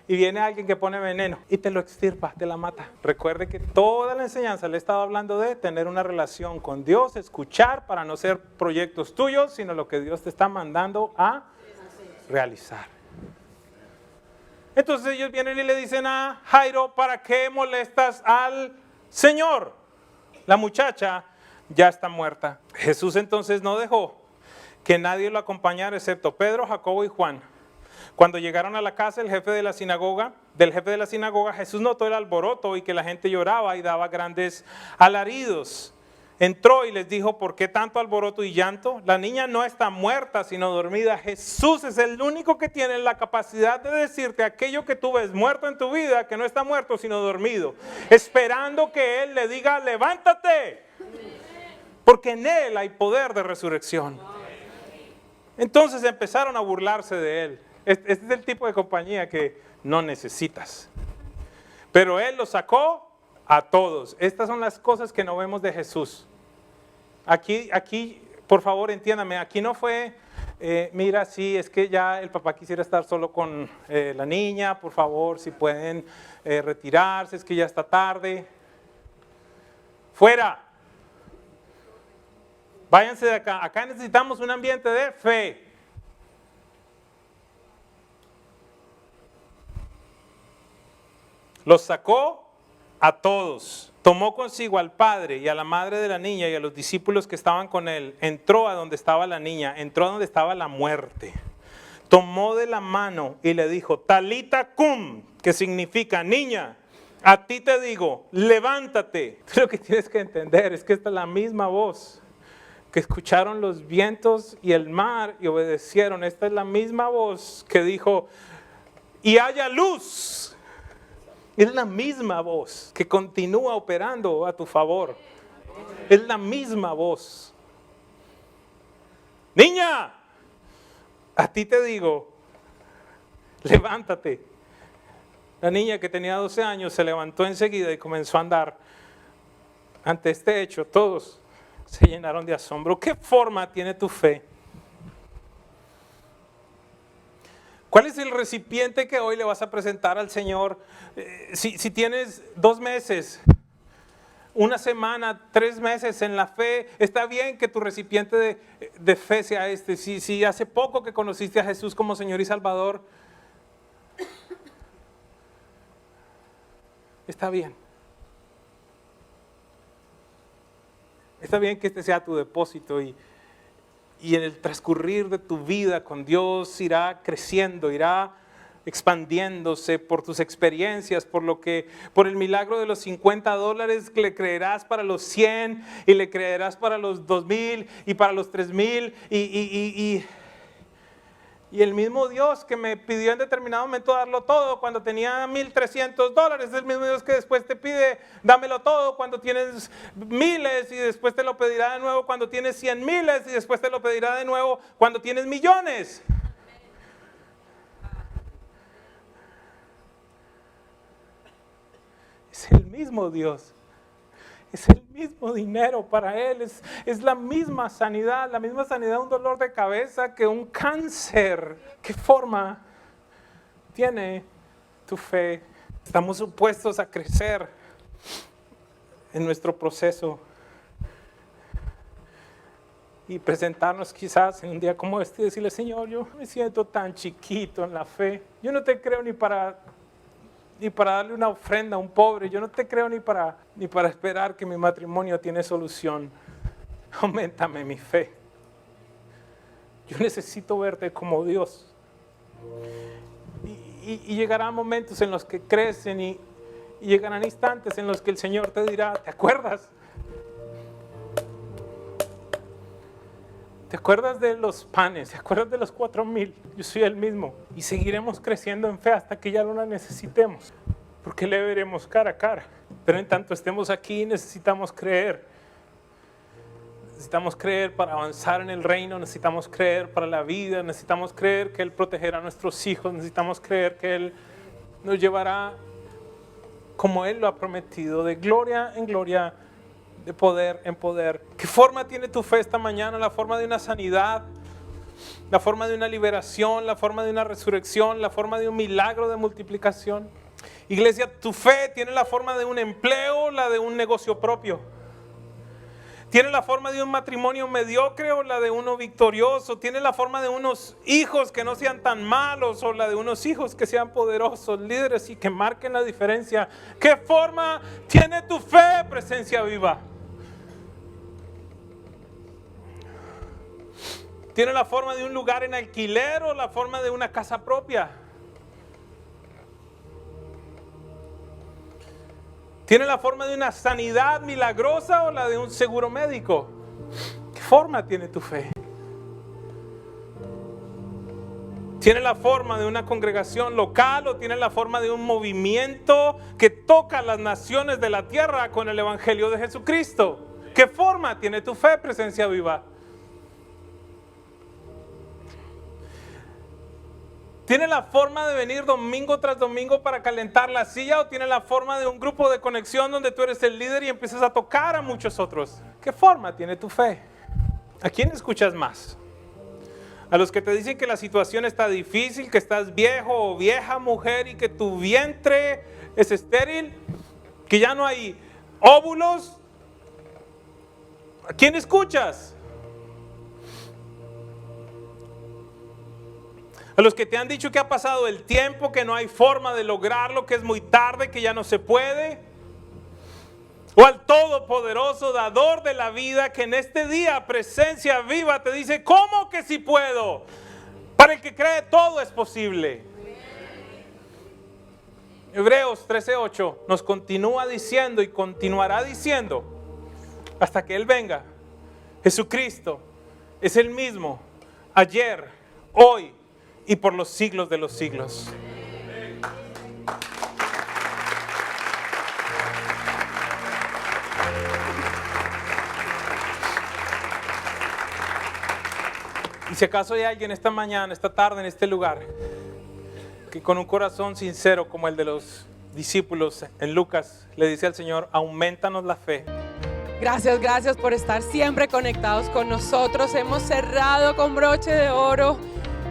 y viene alguien que pone veneno y te lo extirpa, te la mata. Recuerde que toda la enseñanza le he estado hablando de tener una relación con Dios, escuchar para no ser proyectos tuyos, sino lo que Dios te está mandando a realizar. Entonces ellos vienen y le dicen a Jairo, ¿para qué molestas al Señor? La muchacha ya está muerta. Jesús entonces no dejó que nadie lo acompañara excepto Pedro, Jacobo y Juan. Cuando llegaron a la casa del jefe de la sinagoga, Jesús notó el alboroto y que la gente lloraba y daba grandes alaridos. Entró y les dijo, ¿por qué tanto alboroto y llanto? La niña no está muerta, sino dormida. Jesús es el único que tiene la capacidad de decirte aquello que tú ves muerto en tu vida, que no está muerto, sino dormido. Esperando que Él le diga, levántate. Porque en Él hay poder de resurrección. Entonces empezaron a burlarse de Él. Este es el tipo de compañía que no necesitas. Pero Él los sacó a todos. Estas son las cosas que no vemos de Jesús. Aquí, por favor, entiéndame, aquí no fue, mira, sí, es que ya el papá quisiera estar solo con la niña, por favor, si pueden retirarse, es que ya está tarde. Fuera. Váyanse de acá. Acá necesitamos un ambiente de fe. Los sacó a todos. Tomó consigo al padre y a la madre de la niña y a los discípulos que estaban con él. Entró a donde estaba la niña, entró a donde estaba la muerte. Tomó de la mano y le dijo, Talita cum, que significa niña, a ti te digo, levántate. Lo que tienes que entender es que esta es la misma voz que escucharon los vientos y el mar y obedecieron. Esta es la misma voz que dijo, y haya luz. Es la misma voz que continúa operando a tu favor. Es la misma voz. Niña, a ti te digo, levántate. La niña que tenía 12 años se levantó enseguida y comenzó a andar. Ante este hecho, todos se llenaron de asombro. ¿Qué forma tiene tu fe? ¿Cuál es el recipiente que hoy le vas a presentar al Señor? Si tienes 2 meses, 1 semana, 3 meses en la fe, está bien que tu recipiente de fe sea este. Si hace poco que conociste a Jesús como Señor y Salvador, está bien. Está bien que este sea tu depósito y en el transcurrir de tu vida con Dios irá creciendo, irá expandiéndose por tus experiencias, por el milagro de los $50 le creerás para los 100 y le creerás para los 2,000 y para los 3,000 y el mismo Dios que me pidió en determinado momento darlo todo cuando tenía $1,300, es el mismo Dios que después te pide dámelo todo cuando tienes miles y después te lo pedirá de nuevo cuando tienes 100,000 y después te lo pedirá de nuevo cuando tienes millones. Es el mismo Dios. Es el mismo dinero para Él, es la misma sanidad, un dolor de cabeza que un cáncer. ¿Qué forma tiene tu fe? Estamos supuestos a crecer en nuestro proceso y presentarnos quizás en un día como este y decirle, Señor, yo me siento tan chiquito en la fe, yo no te creo ni para darle una ofrenda a un pobre. Yo no te creo ni para esperar que mi matrimonio tiene solución. Auméntame mi fe. Yo necesito verte como Dios. Y llegarán momentos en los que crecen y llegarán instantes en los que el Señor te dirá, ¿te acuerdas? ¿Te acuerdas de los panes? ¿Te acuerdas de los 4,000? Yo soy el mismo. Y seguiremos creciendo en fe hasta que ya no la necesitemos. Porque le veremos cara a cara. Pero en tanto estemos aquí necesitamos creer Necesitamos creer para avanzar en el reino, necesitamos creer para la vida, necesitamos creer que Él protegerá a nuestros hijos, necesitamos creer que Él nos llevará como Él lo ha prometido, de gloria en gloria, de poder en poder. ¿Qué forma tiene tu fe esta mañana? ¿La forma de una sanidad? ¿La forma de una liberación? ¿La forma de una resurrección? ¿La forma de un milagro de multiplicación? Iglesia, tu fe tiene la forma de un empleo o la de un negocio propio. ¿Tiene la forma de un matrimonio mediocre o la de uno victorioso? ¿Tiene la forma de unos hijos que no sean tan malos o la de unos hijos que sean poderosos, líderes y que marquen la diferencia? ¿Qué forma tiene tu fe, presencia viva? ¿Tiene la forma de un lugar en alquiler o la forma de una casa propia? ¿Tiene la forma de una sanidad milagrosa o la de un seguro médico? ¿Qué forma tiene tu fe? ¿Tiene la forma de una congregación local o tiene la forma de un movimiento que toca las naciones de la tierra con el evangelio de Jesucristo? ¿Qué forma tiene tu fe, presencia viva? ¿Tiene la forma de venir domingo tras domingo para calentar la silla o tiene la forma de un grupo de conexión donde tú eres el líder y empiezas a tocar a muchos otros? ¿Qué forma tiene tu fe? ¿A quién escuchas más? ¿A los que te dicen que la situación está difícil, que estás viejo o vieja mujer y que tu vientre es estéril, que ya no hay óvulos? ¿A quién escuchas? A los que te han dicho que ha pasado el tiempo, que no hay forma de lograrlo, que es muy tarde, que ya no se puede. O al todopoderoso dador de la vida que en este día, presencia viva, te dice, ¿cómo que sí puedo? Para el que cree todo es posible. Hebreos 13:8 nos continúa diciendo y continuará diciendo hasta que Él venga. Jesucristo es el mismo ayer, hoy y por los siglos de los siglos. Y si acaso hay alguien esta mañana, esta tarde, en este lugar, que con un corazón sincero como el de los discípulos en Lucas, le dice al Señor, aumentanos la fe. Gracias por estar siempre conectados con nosotros. Hemos cerrado con broche de oro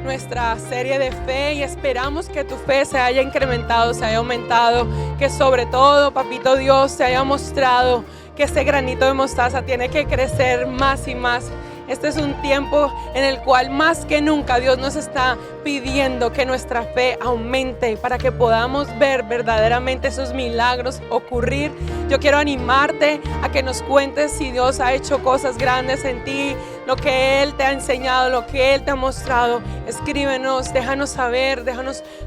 nuestra serie de fe y esperamos que tu fe se haya incrementado, se haya aumentado, que sobre todo, Papito Dios, te haya mostrado que ese granito de mostaza tiene que crecer más y más. Este es un tiempo en el cual más que nunca Dios nos está pidiendo que nuestra fe aumente para que podamos ver verdaderamente esos milagros ocurrir. Yo quiero animarte a que nos cuentes si Dios ha hecho cosas grandes en ti, lo que Él te ha enseñado, lo que Él te ha mostrado. Escríbenos, déjanos saber,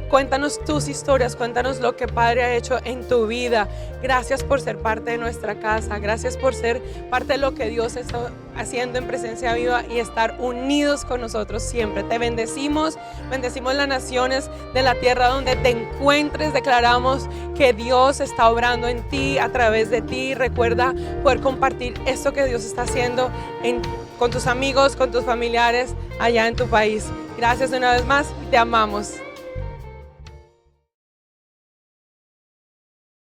cuéntanos tus historias, cuéntanos lo que Padre ha hecho en tu vida. Gracias por ser parte de nuestra casa, gracias por ser parte de lo que Dios está haciendo en Presencia Viva y estar unidos con nosotros siempre. Te bendecimos las naciones de la tierra donde te encuentres. Declaramos que Dios está obrando en ti, a través de ti. Recuerda poder compartir esto que Dios está haciendo con tus amigos, con tus familiares allá en tu país. Gracias una vez más, te amamos.